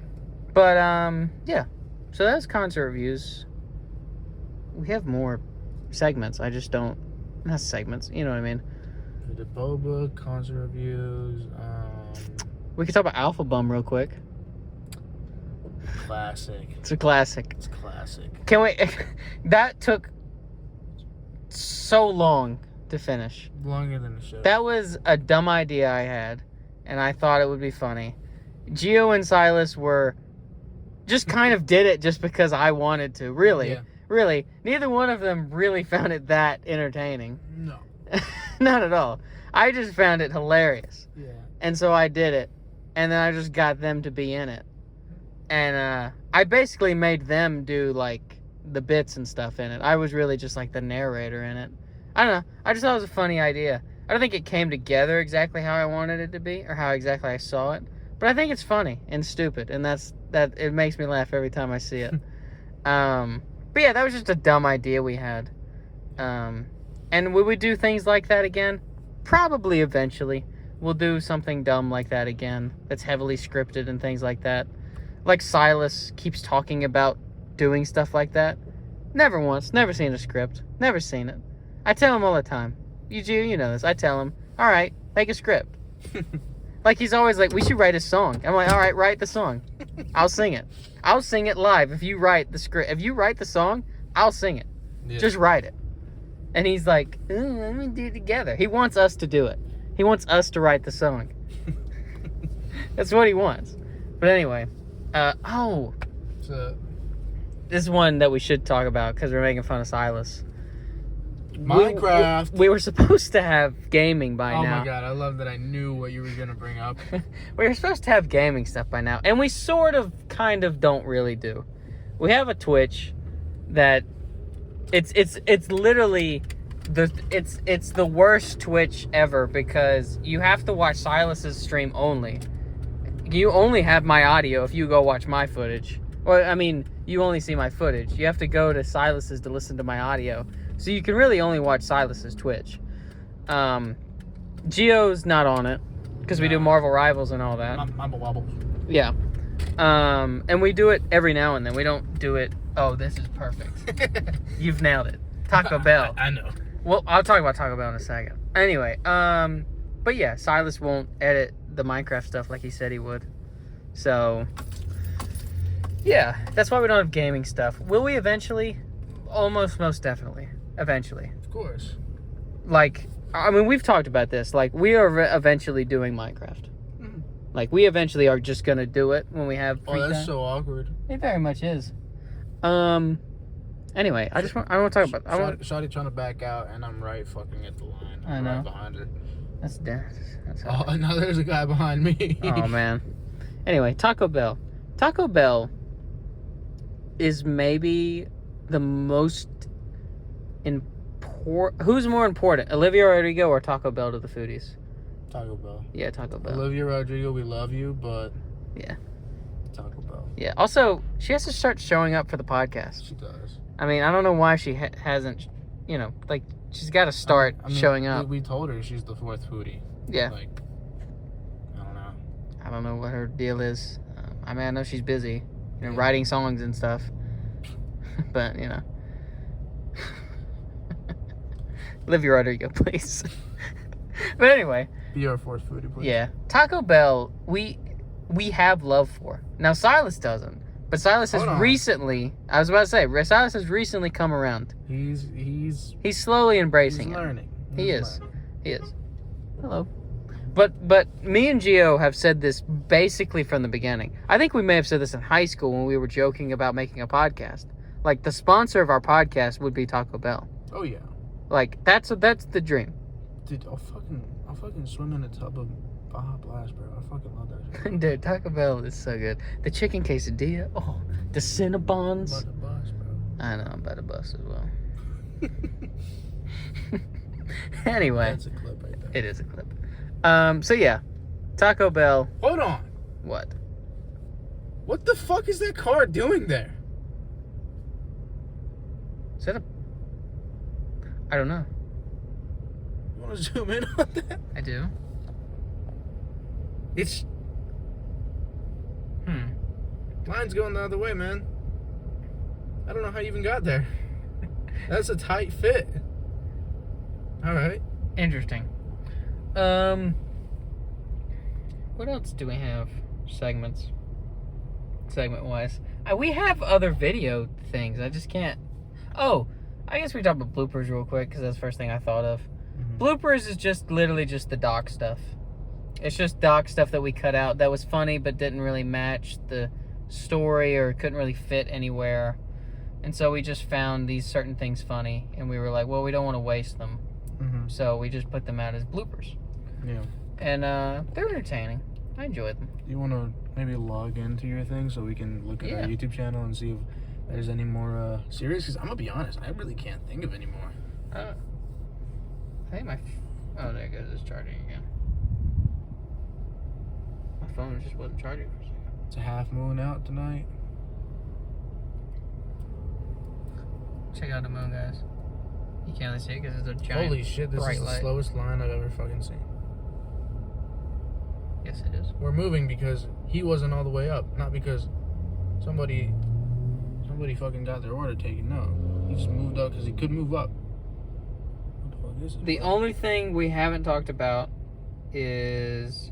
But yeah. So that's concert reviews. We have more segments. I just don't. Not segments. You know what I mean? The boba concert reviews. We could talk about Alpha Bum real quick. Classic. It's a classic. It's classic. Can we? That took so long to finish. Longer than the show. That was a dumb idea I had, and I thought it would be funny. Gio and Silas were just kind of did it just because I wanted to. Really, really. Neither one of them really found it that entertaining. No. Not at all. I just found it hilarious. Yeah. And so I did it. And then I just got them to be in it. And I basically made them do, like, the bits and stuff in it. I was really just, like, the narrator in it. I don't know. I just thought it was a funny idea. I don't think it came together exactly how I wanted it to be or how exactly I saw it. But I think it's funny and stupid. And that it makes me laugh every time I see it. But yeah, that was just a dumb idea we had. And would we do things like that again? Probably eventually. We'll do something dumb like that again. That's heavily scripted and things like that. Like Silas keeps talking about doing stuff like that. Never once. Never seen a script. Never seen it. I tell him all the time. You know this. I tell him, all right, make a script. Like he's always like, we should write a song. I'm like, all right, write the song. I'll sing it. I'll sing it live if you write the script. If you write the song, I'll sing it. Yeah. Just write it. And he's like, let me do it together. He wants us to do it. He wants us to write the song. That's what he wants. But anyway, So, this is one that we should talk about because we're making fun of Silas. Minecraft. We were supposed to have gaming by Oh now. my god, I love that I knew what you were gonna bring up. We were supposed to have gaming stuff by now, and we kind of don't really do. We have a Twitch that it's literally it's the worst Twitch ever because you have to watch Silas's stream only. You only have my audio if you go watch my footage. Well, I mean, you only see my footage. You have to go to Silas's to listen to my audio. So you can really only watch Silas's Twitch. Geo's not on it because we do Marvel Rivals and all that. Mumble wobble. Yeah. And we do it every now and then. We don't do it. Oh, this is perfect. You've nailed it. Taco Bell. I know. Well, I'll talk about Taco Bell in a second. Anyway, but yeah, Silas won't edit the Minecraft stuff like he said he would. So, yeah, that's why we don't have gaming stuff. Will we eventually? Most definitely. Eventually. Of course. Like, I mean, we've talked about this. Like, we are eventually doing Minecraft. Mm. Like, we eventually are just gonna do it when we have free Oh, that's time. so awkward. It very much is. Anyway, I want to talk about. Shawty trying to back out, and I'm right fucking at the line. I I'm know. right behind her. That's Oh, now there's a guy behind me. Oh man. Anyway, Taco Bell. Taco Bell is maybe the most important. Who's more important, Olivia Rodrigo or Taco Bell to the foodies? Taco Bell. Yeah, Taco Bell. Olivia Rodrigo, we love you, but Yeah. Taco Bell. Yeah. Also, she has to start showing up for the podcast. She does. I mean, I don't know why she hasn't. You know, like she's got to start I mean, showing up. We told her she's the fourth foodie. Yeah. Like, I don't know. I don't know what her deal is. I mean, I know she's busy, writing songs and stuff. But, Olivia Rodrigo, please. But anyway. Be our fourth foodie, please. Yeah. Taco Bell, we have love for. Now, Silas doesn't. But Silas has recently, I was about to say, Silas has recently come around. He's slowly embracing he's it. learning. He is. Hello. But me and Gio have said this basically from the beginning. I think we may have said this in high school when we were joking about making a podcast. Like, the sponsor of our podcast would be Taco Bell. Oh yeah. Like, that's the dream. Dude, I'll fucking swim in a tub of Baja Blast, bro. I fucking love that shit. Dude, Taco Bell is so good. The chicken quesadilla. Oh, the Cinnabons. I'm about to bust, bro. I know, I'm about to bust as well. Anyway. That's a clip right there. It is a clip. So yeah. Taco Bell. Hold on. What? What the fuck is that car doing there? Is that a... I don't know. You want to zoom in on that? I do. It's... Line's going the other way, man. I don't know how you even got there. That's a tight fit. Alright. Interesting. What else do we have? Segment-wise. We have other video things. I just can't... Oh, I guess we talk about bloopers real quick, because that's the first thing I thought of. Mm-hmm. Bloopers is just literally just the doc stuff. It's just doc stuff that we cut out that was funny, but didn't really match the story or couldn't really fit anywhere. And so we just found these certain things funny, and we were like, well, we don't want to waste them. Mm-hmm. So we just put them out as bloopers. Yeah. And they're entertaining. I enjoyed them. You want to maybe log into your thing so we can look at our YouTube channel and see if there's any more series? Because I'm going to be honest, I really can't think of any more. I think oh, there it goes. It's charging again. My phone just wasn't charging for a second. It's a half moon out tonight. Check out the moon, guys. You can't really see it because it's a giant Holy shit, this bright is the light. slowest line I've ever fucking seen. Yes, it is. We're moving because he wasn't all the way up, not because somebody fucking got their order taken. No, he just moved up because he couldn't move up. What the fuck is it? The only thing we haven't talked about is,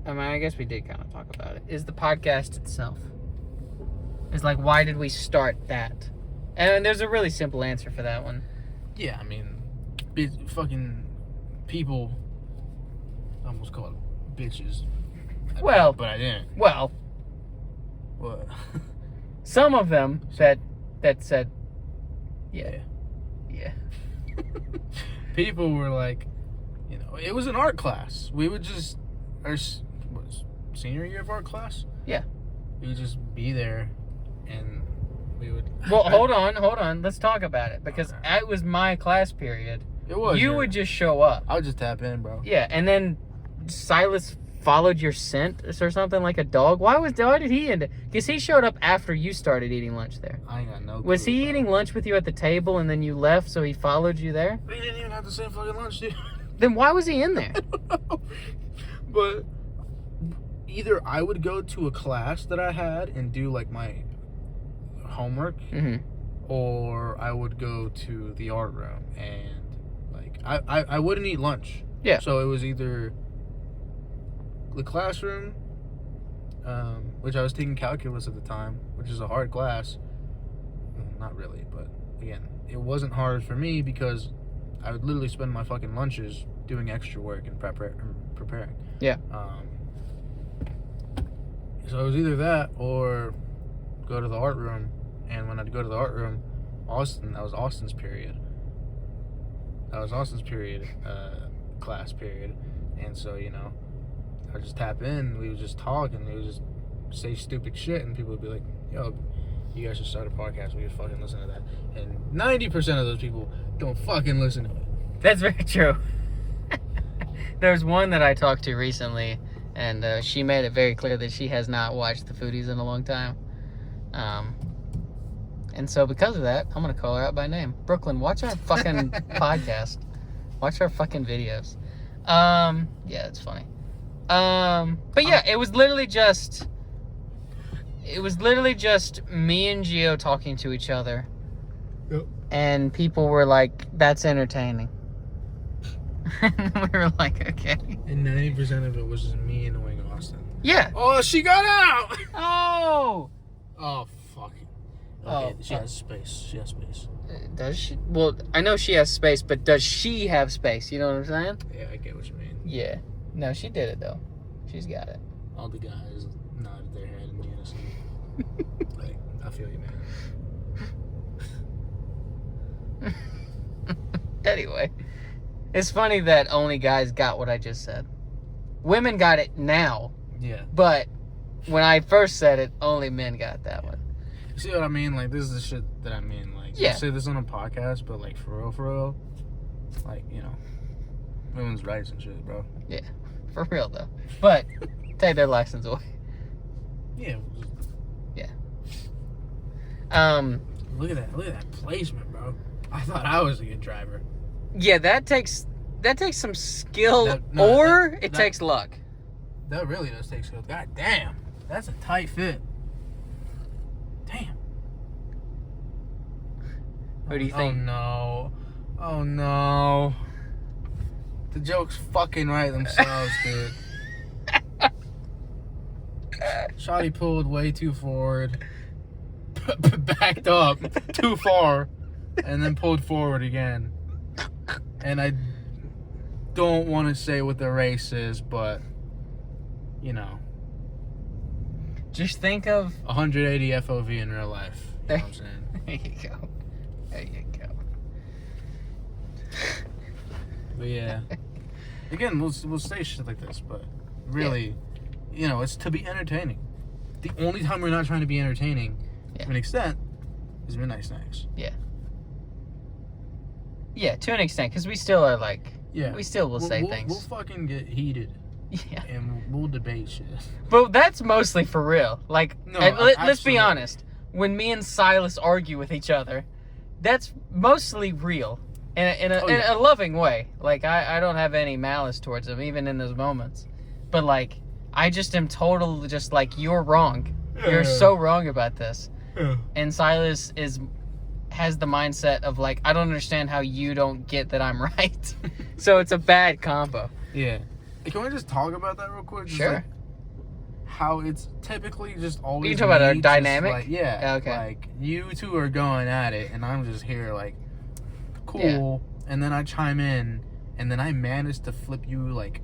I mean, I guess we did kind of talk about it, is the podcast itself. It's like, why did we start that? And there's a really simple answer for that one. Yeah, I mean, fucking people, I almost call it bitches, Well, but I didn't. Well, What? some of them that said, yeah. People were like, it was an art class. We would just, senior year of art class? Yeah. We would just be there, and we would... Well, hold on. Let's talk about it, because it was my class period. It was. You would just show up. I would just tap in, bro. Yeah, and then Silas followed your scent or something like a dog. Why did he end it? Because he showed up after you started eating lunch there. I ain't got no clue. Was he eating lunch with you at the table and then you left, so he followed you there? We didn't even have the same fucking lunch, dude. Then why was he in there? But either I would go to a class that I had and do like my homework, or I would go to the art room and like I wouldn't eat lunch. Yeah. So it was either the classroom, which I was taking calculus at the time, which is a hard class. Well, not really, but again, it wasn't hard for me because I would literally spend my fucking lunches doing extra work and preparing. Yeah. So it was either that or go to the art room. And when I'd go to the art room, that was Austin's period. Class period. And so, I would just tap in, we would just talk, and we would just say stupid shit, and people would be like, yo, you guys should start a podcast, we just fucking listen to that. And 90% of those people don't fucking listen to it. That's very true. There's one that I talked to recently, and she made it very clear that she has not watched the Foodies in a long time. And so because of that, I'm going to call her out by name. Brooklyn, watch our fucking podcast. Watch our fucking videos. Yeah, it's funny. But yeah, it was literally just me and Gio talking to each other. Yep. And people were like, that's entertaining. And we were like, okay. And 90% of it was just me annoying Austin. Yeah. Oh, she got out! Oh! Oh, fuck. Okay, she has space. She has space. Does she? Well, I know she has space, but does she have space? You know what I'm saying? Yeah, I get what you mean. Yeah. No, she did it, though. She's got it. All the guys nodded their head in unison. Like, I feel you, man. Anyway, it's funny that only guys got what I just said. Women got it now. Yeah. But when I first said it, only men got that one. You see what I mean? Like, this is the shit that I mean. Like, yeah. You say this on a podcast, but, like, for real, like, women's rights and shit, bro. Yeah, for real, though. But take their license away. Yeah. Yeah. Look at that placement, bro. I thought I was a good driver. Yeah, that takes some skill, it takes luck. That really does take skill. God damn. That's a tight fit. Damn. What do you think? Oh no. The jokes fucking write themselves, dude. Shotty pulled way too forward. Backed up too far. And then pulled forward again. And I don't want to say what the race is, but just think of 180 FOV in real life. You know what I'm saying? There you go. There you go. But yeah. Again, we'll say shit like this, but really, it's to be entertaining. The only time we're not trying to be entertaining, to an extent, is midnight snacks. Yeah. Yeah, to an extent, because we still are like, we still will say things. We'll fucking get heated. Yeah. And we'll debate shit. But that's mostly for real. Like, no, let's be honest. When me and Silas argue with each other, that's mostly real. In a loving way. Like, I don't have any malice towards him, even in those moments. But, like, I just am total, just like, you're wrong. Yeah. You're so wrong about this. Yeah. And Silas has the mindset of, like, I don't understand how you don't get that I'm right. So it's a bad combo. Yeah. Can we just talk about that real quick? Just sure. Like how it's typically just always. You talk about our dynamic? Like, yeah. Okay. Like, you two are going at it, and I'm just here, like, cool. Yeah. And then I chime in, and then I manage to flip you, like,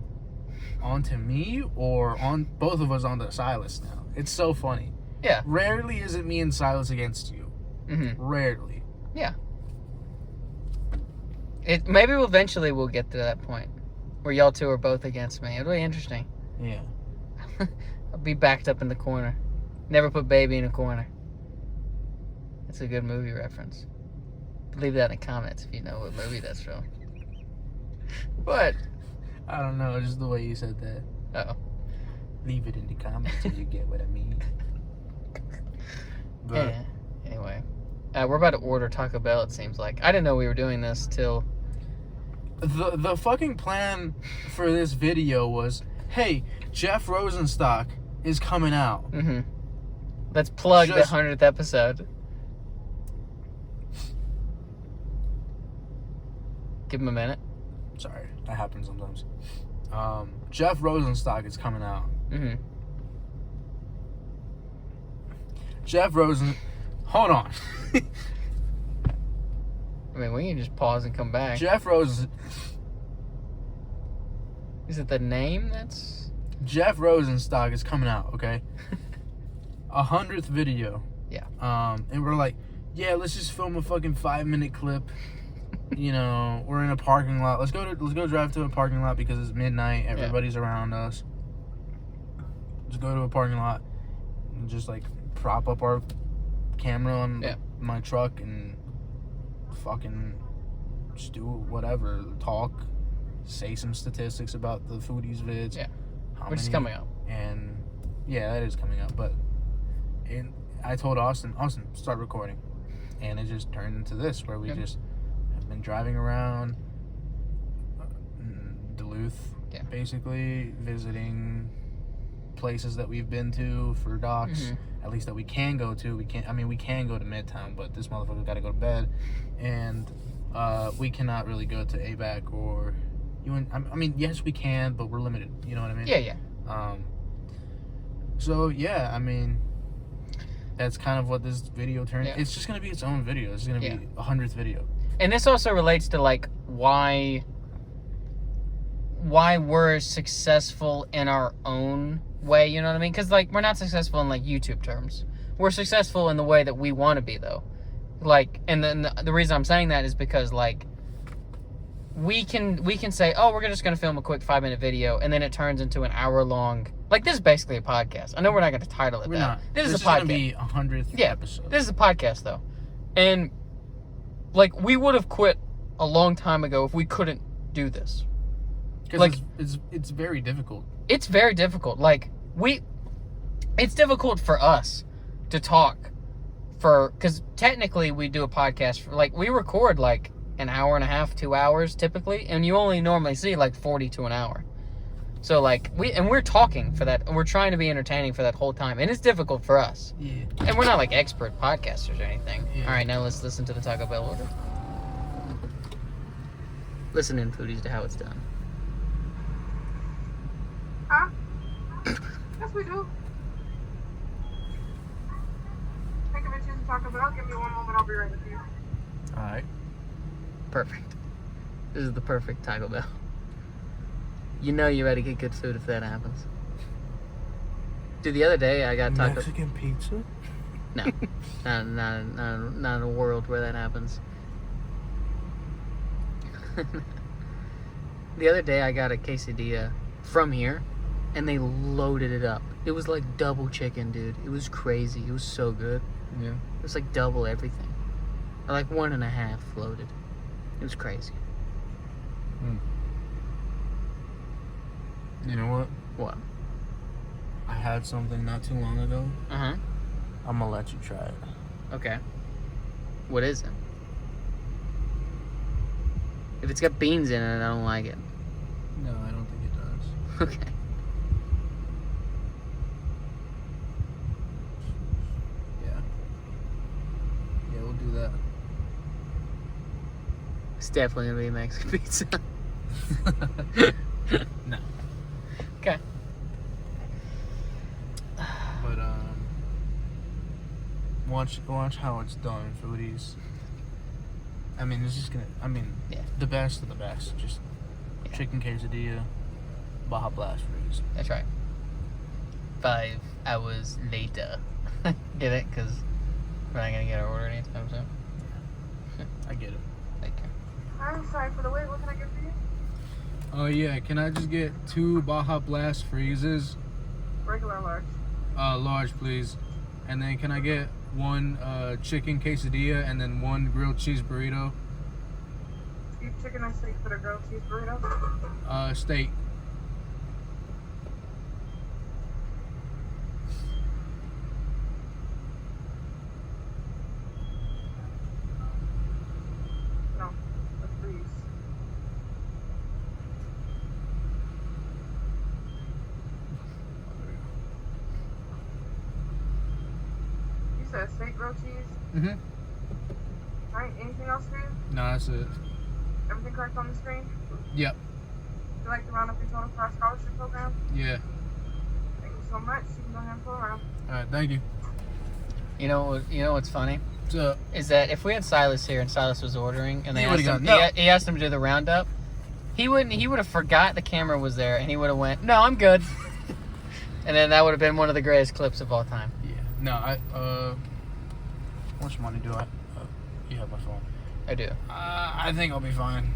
onto me or on both of us onto Silas now. It's so funny. Yeah. Rarely is it me and Silas against you. Mm-hmm. Rarely. Yeah. Maybe eventually we'll get to that point where y'all two are both against me. It'll be interesting. Yeah. I'll be backed up in the corner. Never put baby in a corner. It's a good movie reference. Leave that in the comments if you know what movie that's from. What? I don't know, just the way you said that. Uh-oh. Leave it in the comments if you get what I mean. But Yeah. Anyway. We're about to order Taco Bell, it seems like. I didn't know we were doing this till... the fucking plan for this video was, hey, Jeff Rosenstock is coming out. Mm-hmm. Let's plug the 100th episode. Give him a minute. Sorry, that happens sometimes. Jeff Rosenstock is coming out. Mm-hmm. Hold on. I mean, we can just pause and come back. Jeff Rosenstock Is it the name that's... is coming out, okay? 100th video. Yeah. And we're like, yeah, let's just film a fucking 5-minute clip. You know, we're in a parking lot. Let's go drive to a parking lot because it's midnight. Everybody's around us. Just go to a parking lot and just like prop up our camera on my truck and fucking just do whatever. Talk, say some statistics about the Foodies vids. Yeah. Which is coming up. And yeah, that is coming up. But I told Austin, start recording. And it just turned into this where we just have been driving around Duluth, basically visiting places that we've been to for docs, at least that we can go to. We can go to Midtown, but this motherfucker's got to go to bed, and we cannot really go to ABAC or I mean, yes, we can, but we're limited. You know what I mean? Yeah. So yeah, I mean, that's kind of what this video turned. Yeah. It's just gonna be its own video. It's gonna be 100th video. And this also relates to like why we're successful in our own way. You know what I mean? Because like we're not successful in like YouTube terms. We're successful in the way that we want to be, though. Like, and then the reason I'm saying that is because like we can say, oh, we're just gonna film a quick 5-minute video, and then it turns into an hour-long. Like, this is basically a podcast. I know we're not going to title it we're that. Not. This is a podcast. podcast. This is going to be 100th episode. This is a podcast, though. And, like, we would have quit a long time ago if we couldn't do this. Because like, it's very difficult. It's very difficult. Like, it's difficult for us to talk because technically we do a podcast we record, like, an hour and a half, 2 hours, typically, and you only normally see, like, 40 to an hour. So, like, we're talking for that, and we're trying to be entertaining for that whole time, and it's difficult for us. Yeah. And we're not, like, expert podcasters or anything. Yeah. All right, now let's listen to the Taco Bell order. Listen in, Foodies, to how it's done. Huh? Yes, we do. Think of it as Taco Bell. Give me one moment, I'll be right with you. Alright. Perfect. This is the perfect Taco Bell. You know you're ready to get good food if that happens. Dude, the other day I got Taco... Mexican pizza? No. not in a world where that happens. The other day I got a quesadilla from here, and they loaded it up. It was like double chicken, dude. It was crazy. It was so good. Yeah. It was like double everything. Or like 1.5 loaded. It was crazy. You know what? What? I had something not too long ago. Uh-huh. I'm gonna let you try it. Okay. What is it? If it's got beans in it, I don't like it. No, I don't think it does. Okay. Yeah. Yeah, we'll do that. It's definitely gonna be Mexican pizza. No. Okay. But watch how it's done, Foodies. I mean, it's just gonna. I mean, Yeah. the best of the best. Just chicken quesadilla, Baja Blast freeze. That's right. 5 hours later. Get it? Because we're not going to get our order anytime soon. I get it. Thank you. I'm sorry for the wait. What can I get for you? Oh yeah, can I just get 2 Baja Blast freezes? Regular or large? Large, please. And then can I get 1 chicken quesadilla and then 1 grilled cheese burrito? Beef, chicken, or steak for the grilled cheese burrito? Steak. No, that's freeze. You said steak, grilled cheese? Mm-hmm. Alright, anything else for you? No, that's it. Everything correct on the screen? Yep. Would you like to round up your total for our scholarship program? Yeah. Thank you so much. You can go ahead and pull around. Alright, thank you. You know what's funny? What's up? Is that if we had Silas here and Silas was ordering and they He asked would've him, gone, "No." he asked him to do the roundup, he would have forgot the camera was there and he would have went, "No, I'm good." And then that would have been one of the greatest clips of all time. Yeah. No, how much money do I? You have my phone. I do. I think I'll be fine.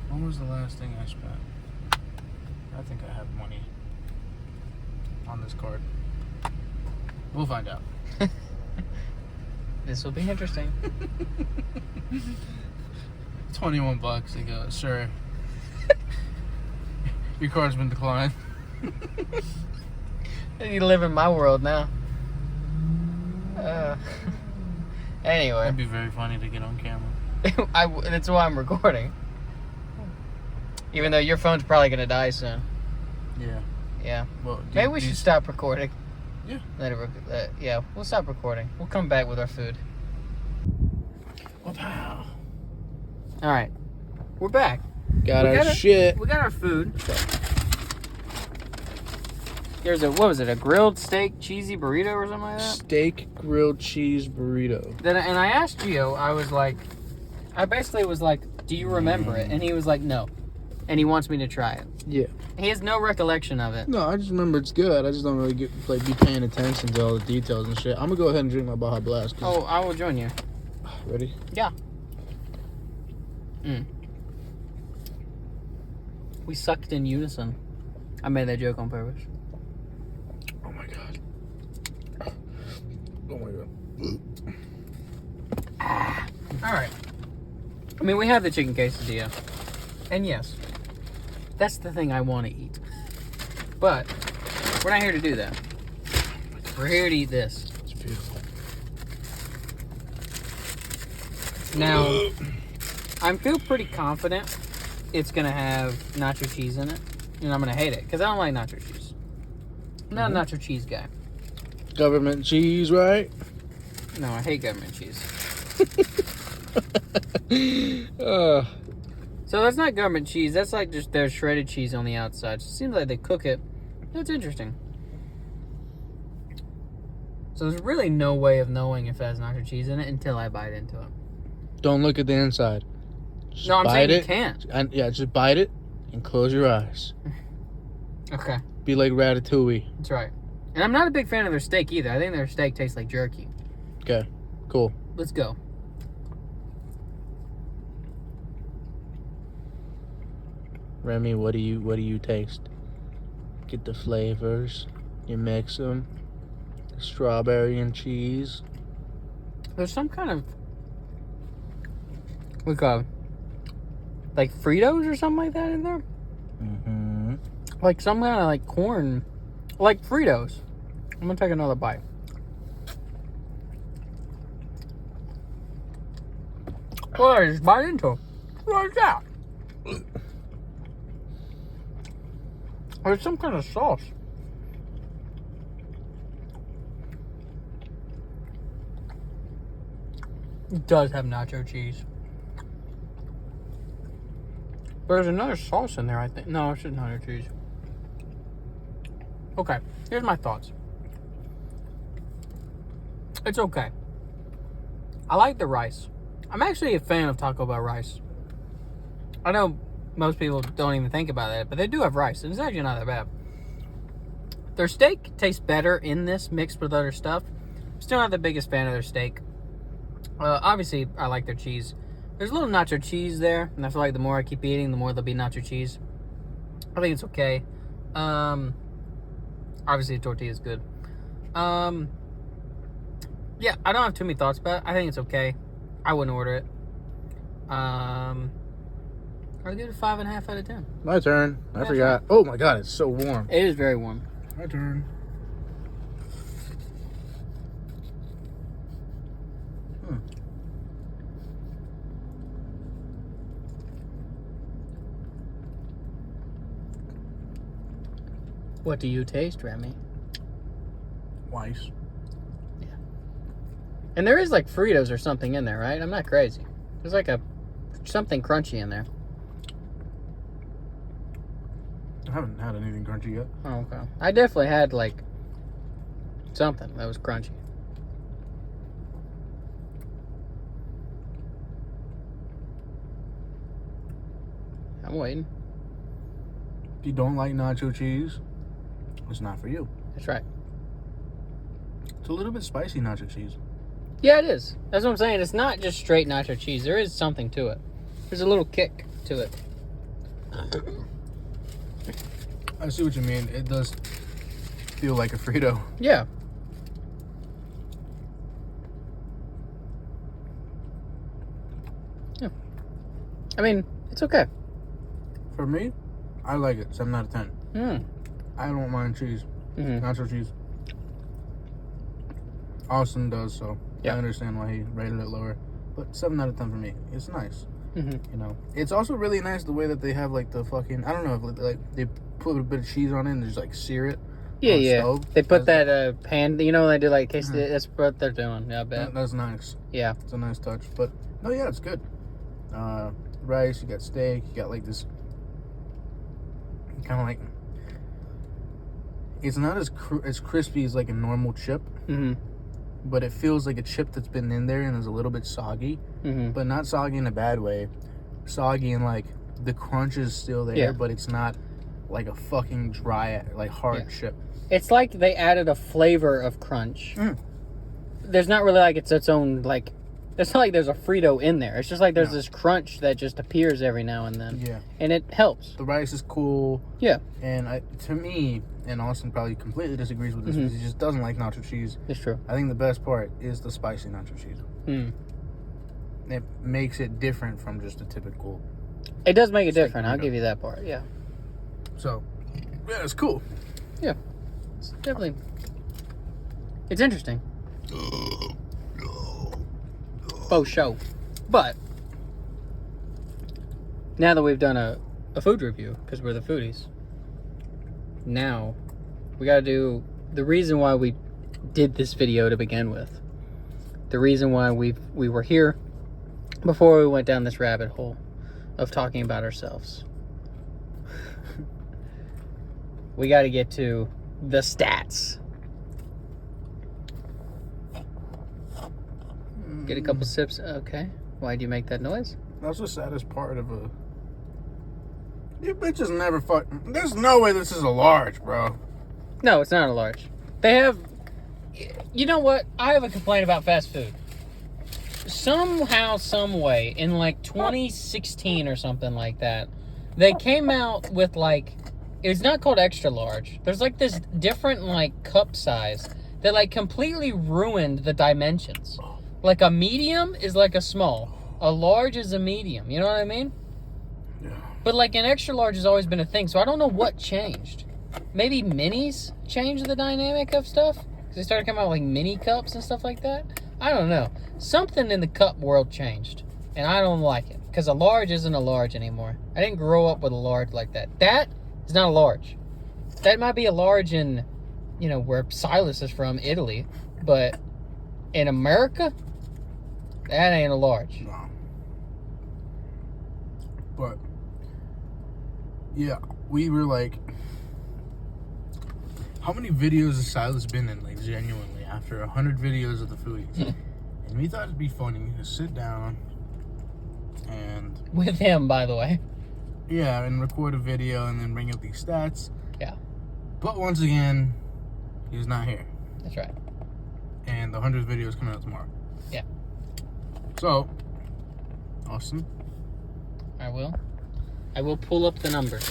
When was the last thing I spent? I think I have money on this card. We'll find out. This will be interesting. $21. They go, sir. Your card's been declined. You live in my world now. Anyway, That'd be very funny to get on camera. that's why I'm recording. Even though your phone's probably gonna die soon. Yeah. Yeah. Well, Maybe we should stop recording. Yeah. Yeah, we'll stop recording. We'll come back with our food. Wow. All right, we're back. Got We our got shit. We got our food. There's what was it? A grilled steak cheesy burrito or something like that? Steak grilled cheese burrito. And I asked Gio, I basically was like, do you remember it? And he was like, no. And he wants me to try it. Yeah. He has no recollection of it. No, I just remember it's good. I just don't really be paying attention to all the details and shit. I'm gonna go ahead and drink my Baja Blast. Oh, I will join you. Ready? Yeah. We sucked in unison. I made that joke on purpose. Oh my god. Oh my god. All right. I mean, we have the chicken quesadilla. And yes, that's the thing I want to eat. But we're not here to do that. We're here to eat this. It's beautiful. Now, I feel pretty confident it's going to have nacho cheese in it. And I'm going to hate it because I don't like nacho cheese. I'm not a nacho cheese guy. Government cheese, right? No, I hate government cheese. So that's not government cheese. That's like just their shredded cheese on the outside. So it seems like they cook it. That's interesting. So there's really no way of knowing if it has nacho cheese in it until I bite into it. Don't look at the inside. Just No, I'm bite saying it. you can't. And, yeah, just bite it and close your eyes. Okay, Be like Ratatouille. that's right. And I'm not a big fan of their steak either. I think their steak tastes like jerky. Okay, cool. Let's go. Remy, what do you taste? Get the flavors. You mix them. Strawberry and cheese. There's some kind of like Fritos or something like that in there. Mm-hmm. Like some kind of like corn, like Fritos. I'm gonna take another bite. What did I just bite into? What is that? There's some kind of sauce. It does have nacho cheese. But there's another sauce in there, I think. No, it's just nacho cheese. Okay, here's my thoughts. It's okay. I like the rice. I'm actually a fan of Taco Bell rice. I know most people don't even think about that, but they do have rice, and it's actually not that bad. Their steak tastes better in this mixed with other stuff. Still not the biggest fan of their steak. Obviously, I like their cheese. There's a little nacho cheese there, and I feel like the more I keep eating, the more there'll be nacho cheese. I think it's okay. Obviously, the tortilla is good. Yeah, I don't have too many thoughts about it. I think it's okay. I wouldn't order it. I'll give it a 5.5 out of 10. My turn. I forgot. Oh my god, it's so warm. It is very warm. My turn. What do you taste, Remy? Weiss. Yeah. And there is like Fritos or something in there, right? I'm not crazy. There's like something crunchy in there. I haven't had anything crunchy yet. Oh, okay. I definitely had like something that was crunchy. I'm waiting. If you don't like nacho cheese, it's not for you. That's right. It's a little bit spicy nacho cheese. Yeah, it is. That's what I'm saying. It's not just straight nacho cheese. There is something to it. There's a little kick to it. I see what you mean. It does feel like a Frito. Yeah. Yeah. I mean, it's okay. For me, I like it. 7 out of 10. I don't mind cheese. Nacho cheese. Austin does, so I understand why he rated it lower. But 7 out of 10 for me. It's nice. You know, it's also really nice the way that they have like the fucking, I don't know, if like they put a bit of cheese on it and just like sear it. Yeah, on the yeah. stove. They put that pan, you know, when they do like quesadilla. That's what they're doing. Yeah, I bet. That's nice. Yeah. It's a nice touch. But no, yeah, it's good. Rice, you got steak, you got like this kind of like, it's not as crispy as like a normal chip, but it feels like a chip that's been in there and is a little bit soggy, but not soggy in a bad way. Soggy in like the crunch is still there, but it's not like a fucking dry, like hard chip. It's like they added a flavor of crunch. There's not really like it's its own like. It's not like there's a Frito in there. It's just like there's this crunch that just appears every now and then. Yeah. And it helps. The rice is cool. Yeah. And to me, and Austin probably completely disagrees with this because he just doesn't like nacho cheese. It's true. I think the best part is the spicy nacho cheese. It makes it different from just a typical. It does make it different. I'll give you that part. Yeah. So, yeah, it's cool. Yeah. It's definitely. It's interesting. Faux show. But now that we've done a food review, because we're the foodies, now we gotta do the reason why we did this video to begin with. The reason why we were here before we went down this rabbit hole of talking about ourselves. We gotta get to the stats. Get a couple sips. Okay. Why do you make that noise? That's the saddest part of a. You bitches never fuck. There's no way this is a large, bro. No, it's not a large. They have. You know what? I have a complaint about fast food. Somehow, some way, in like 2016 or something like that, they came out with like. It's not called extra large. There's like this different like cup size that like completely ruined the dimensions. Like a medium is like a small. A large is a medium. You know what I mean? Yeah. But like an extra large has always been a thing. So I don't know what changed. Maybe minis changed the dynamic of stuff? Because they started coming out with like mini cups and stuff like that? I don't know. Something in the cup world changed. And I don't like it. Because a large isn't a large anymore. I didn't grow up with a large like that. That is not a large. That might be a large in, you know, where Silas is from, Italy. But in America, that ain't a large. No. But, yeah, we were like, how many videos has Silas been in, like, genuinely, after 100 videos of the Foodies? And we thought it'd be funny to sit down and... With him, by the way. Yeah, and record a video and then bring up these stats. Yeah. But once again, he's not here. That's right. And the 100th video is coming out tomorrow. Yeah. So, Austin. I will pull up the numbers.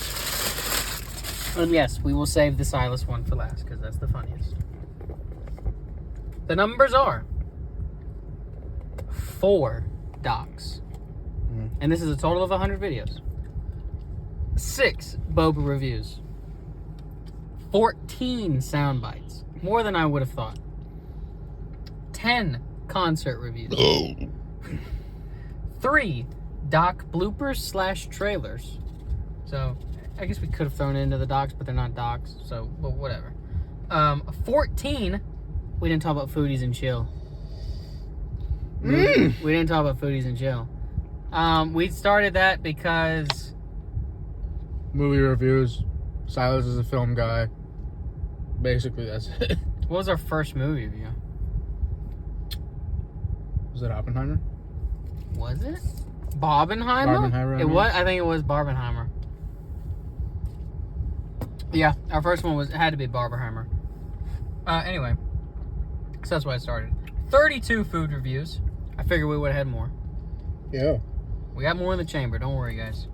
And yes, we will save the Silas one for last because that's the funniest. The numbers are 4 docs. And this is a total of 100 videos. 6 boba reviews. 14 sound bites. More than I would have thought. 10 concert reviews. 3 doc bloopers / trailers. So, I guess we could have thrown it into the docs, but they're not docs, so but whatever. 14, we didn't talk about Foodies and Chill. We didn't talk about Foodies and Chill. We started that because... Movie reviews. Silas is a film guy. Basically, that's it. What was our first movie review? Was it Oppenheimer? Was it? Barbenheimer? Barbenheimer, It was. I think it was Barbenheimer. Yeah, our first one had to be Barbenheimer. Anyway, so that's why I started. 32 food reviews. I figured we would have had more. Yeah. We got more in the chamber. Don't worry, guys.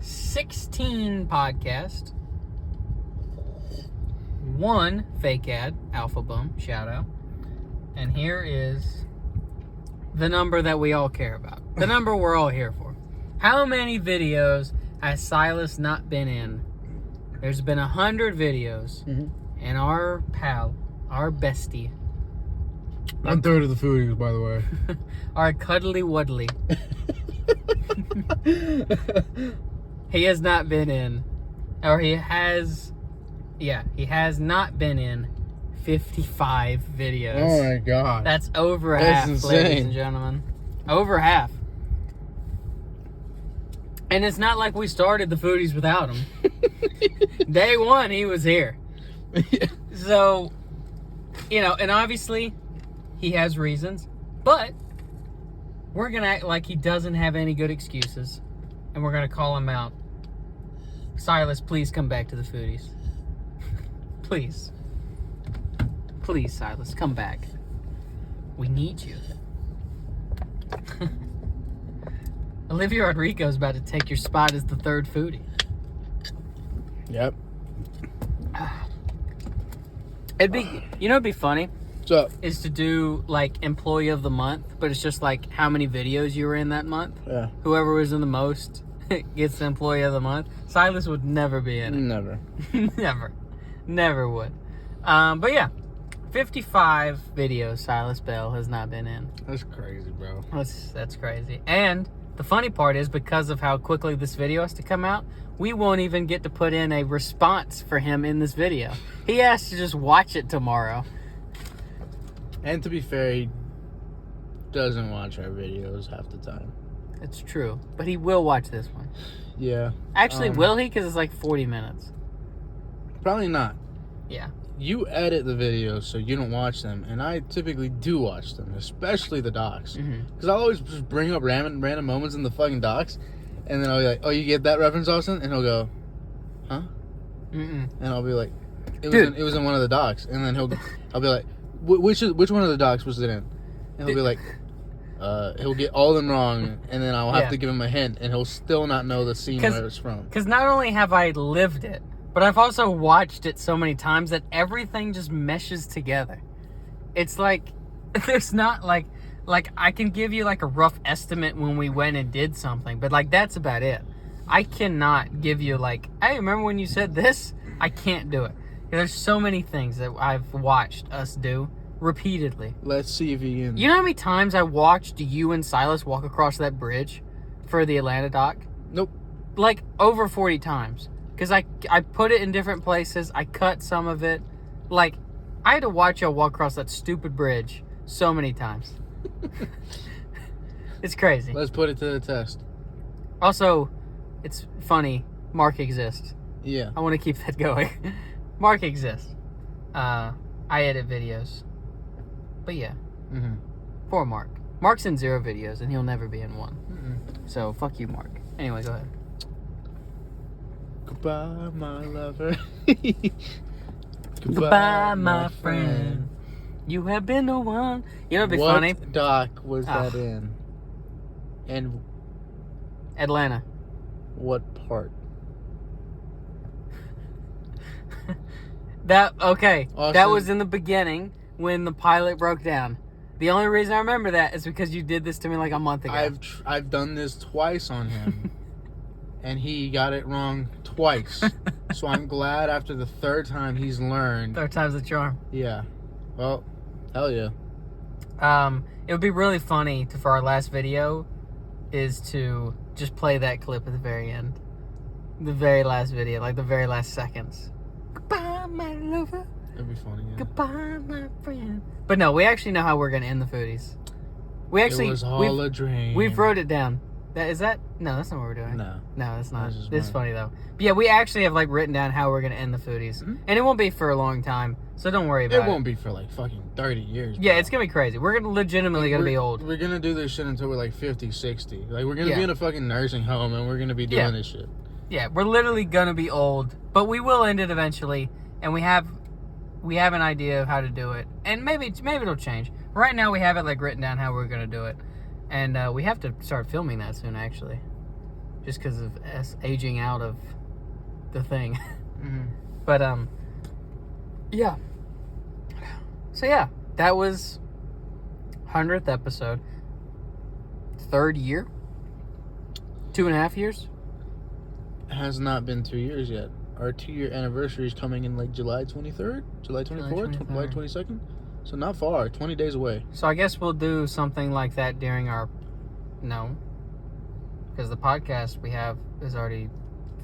16 podcasts. 1 fake ad. Alpha Bum. Shout out. And here is the number that we all care about. The number we're all here for. How many videos has Silas not been in? There's been 100 videos. And our pal, our bestie. 1/3 of the foodies, by the way. Our cuddly wuddly. He has not been in, or he has not been in 55 videos. Oh my god. That's over That's half, insane. ladies and gentlemen. Over half. And it's not like we started the Foodies without him. Day one, he was here. So, and obviously, he has reasons, but we're going to act like he doesn't have any good excuses, and we're going to call him out. Silas, please come back to the Foodies. Please. Please, Silas, come back. We need you. Olivia Rodrigo is about to take your spot as the 3rd foodie. Yep. It'd be funny What's up? is to do like employee of the month, but it's just like how many videos you were in that month. Yeah. Whoever was in the most gets the employee of the month. Silas would never be in it. Never. Never would. But yeah, 55 videos Silas Bell has not been in. That's crazy, bro. That's crazy. And the funny part is because of how quickly this video has to come out, we won't even get to put in a response for him in this video. He has to just watch it tomorrow. And to be fair, he doesn't watch our videos half the time. It's true. But he will watch this one. Yeah. Actually, will he? Because it's like 40 minutes. Probably not. Yeah. You edit the videos so you don't watch them, and I typically do watch them, especially the docs. Because I'll always just bring up random moments in the fucking docs, and then I'll be like, oh, you get that reference, Austin? And he'll go, huh? And I'll be like, it was in one of the docs. And then I'll be like, which one of the docs was it in? And he'll be like, he'll get all of them wrong, and then I'll have to give him a hint, and he'll still not know the scene where it's from. Because not only have I lived it, but I've also watched it so many times that everything just meshes together. It's like, there's not like I can give you like a rough estimate when we went and did something, but like that's about it. I cannot give you like, hey, remember when you said this? I can't do it. There's so many things that I've watched us do repeatedly. Let's see if he can. You know how many times I watched you and Silas walk across that bridge for the Atlanta doc? Nope. Like over 40 times. Because I put it in different places. I cut some of it. Like, I had to watch y'all walk across that stupid bridge so many times. It's crazy. Let's put it to the test. Also, it's funny. Mark exists. Yeah. I want to keep that going. Mark exists. I edit videos. But yeah. Poor Mark. Mark's in 0 videos, and he'll never be in 1. So, fuck you, Mark. Anyway, go ahead. Goodbye, my lover. Goodbye, my friend. You have been the one. You know what'd be funny? What dock was that in? And Atlanta. what part? Okay. Austin. That was in the beginning when the pilot broke down. The only reason I remember that is because you did this to me like a month ago. I've done this twice on him, and he got it wrong twice. So I'm glad after the third time he's learned. Third time's the charm. Yeah. Well, hell yeah. It would be really funny for our last video is to just play that clip at the very end. The very last video, like the very last seconds. Goodbye, my lover. That'd be funny, yeah. Goodbye, my friend. But no, we actually know how we're gonna end the Foodies. We actually it was all a dream. We've wrote it down. No, that's not what we're doing. No, that's not. This is This is funny though. But yeah, we actually have like written down how we're gonna end the Foodies, and it won't be for a long time, so don't worry about it. It won't be for like fucking 30 years. Yeah, bro. it's gonna be crazy. We're legitimately gonna be old. We're gonna do this shit until we're like 50, 60. Like we're gonna be in a fucking nursing home and we're gonna be doing this shit. Yeah, we're literally gonna be old, but we will end it eventually, and we have an idea of how to do it, and maybe it'll change. Right now, we have it like written down how we're gonna do it, and we have to start filming that soon, actually, just because of us aging out of the thing. Mm-hmm. But yeah. So yeah, that was 100th episode, 3rd year, 2.5 years. It has not been 2 years yet. Our 2-year anniversary is coming in like July 23rd, July 24th, July 22nd. So not far, 20 days away. So I guess we'll do something like that during our... No. Because the podcast we have is already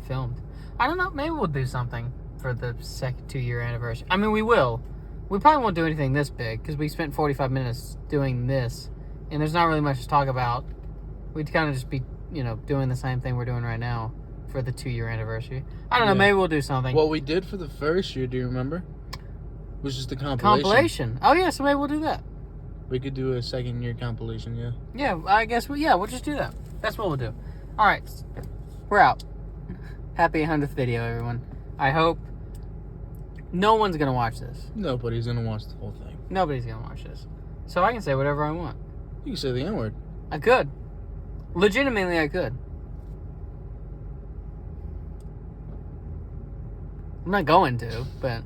filmed. I don't know, maybe we'll do something for the second 2-year anniversary. I mean, we will. We probably won't do anything this big, because we spent 45 minutes doing this, and there's not really much to talk about. We'd kind of just be, doing the same thing we're doing right now for the 2-year anniversary. I don't know, maybe we'll do something. What we did for the first year, do you remember? Was just a compilation. Oh, yeah, so maybe we'll do that. We could do a 2nd year compilation, yeah. Yeah, I guess, we'll just do that. That's what we'll do. All right, we're out. Happy 100th video, everyone. I hope no one's going to watch this. Nobody's going to watch the whole thing. Nobody's going to watch this. So I can say whatever I want. You can say the N-word. I could. Legitimately, I could. I'm not going to, but...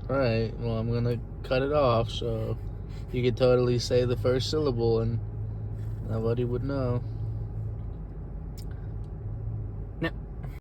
Alright, well, I'm going to cut it off, so you could totally say the first syllable and nobody would know.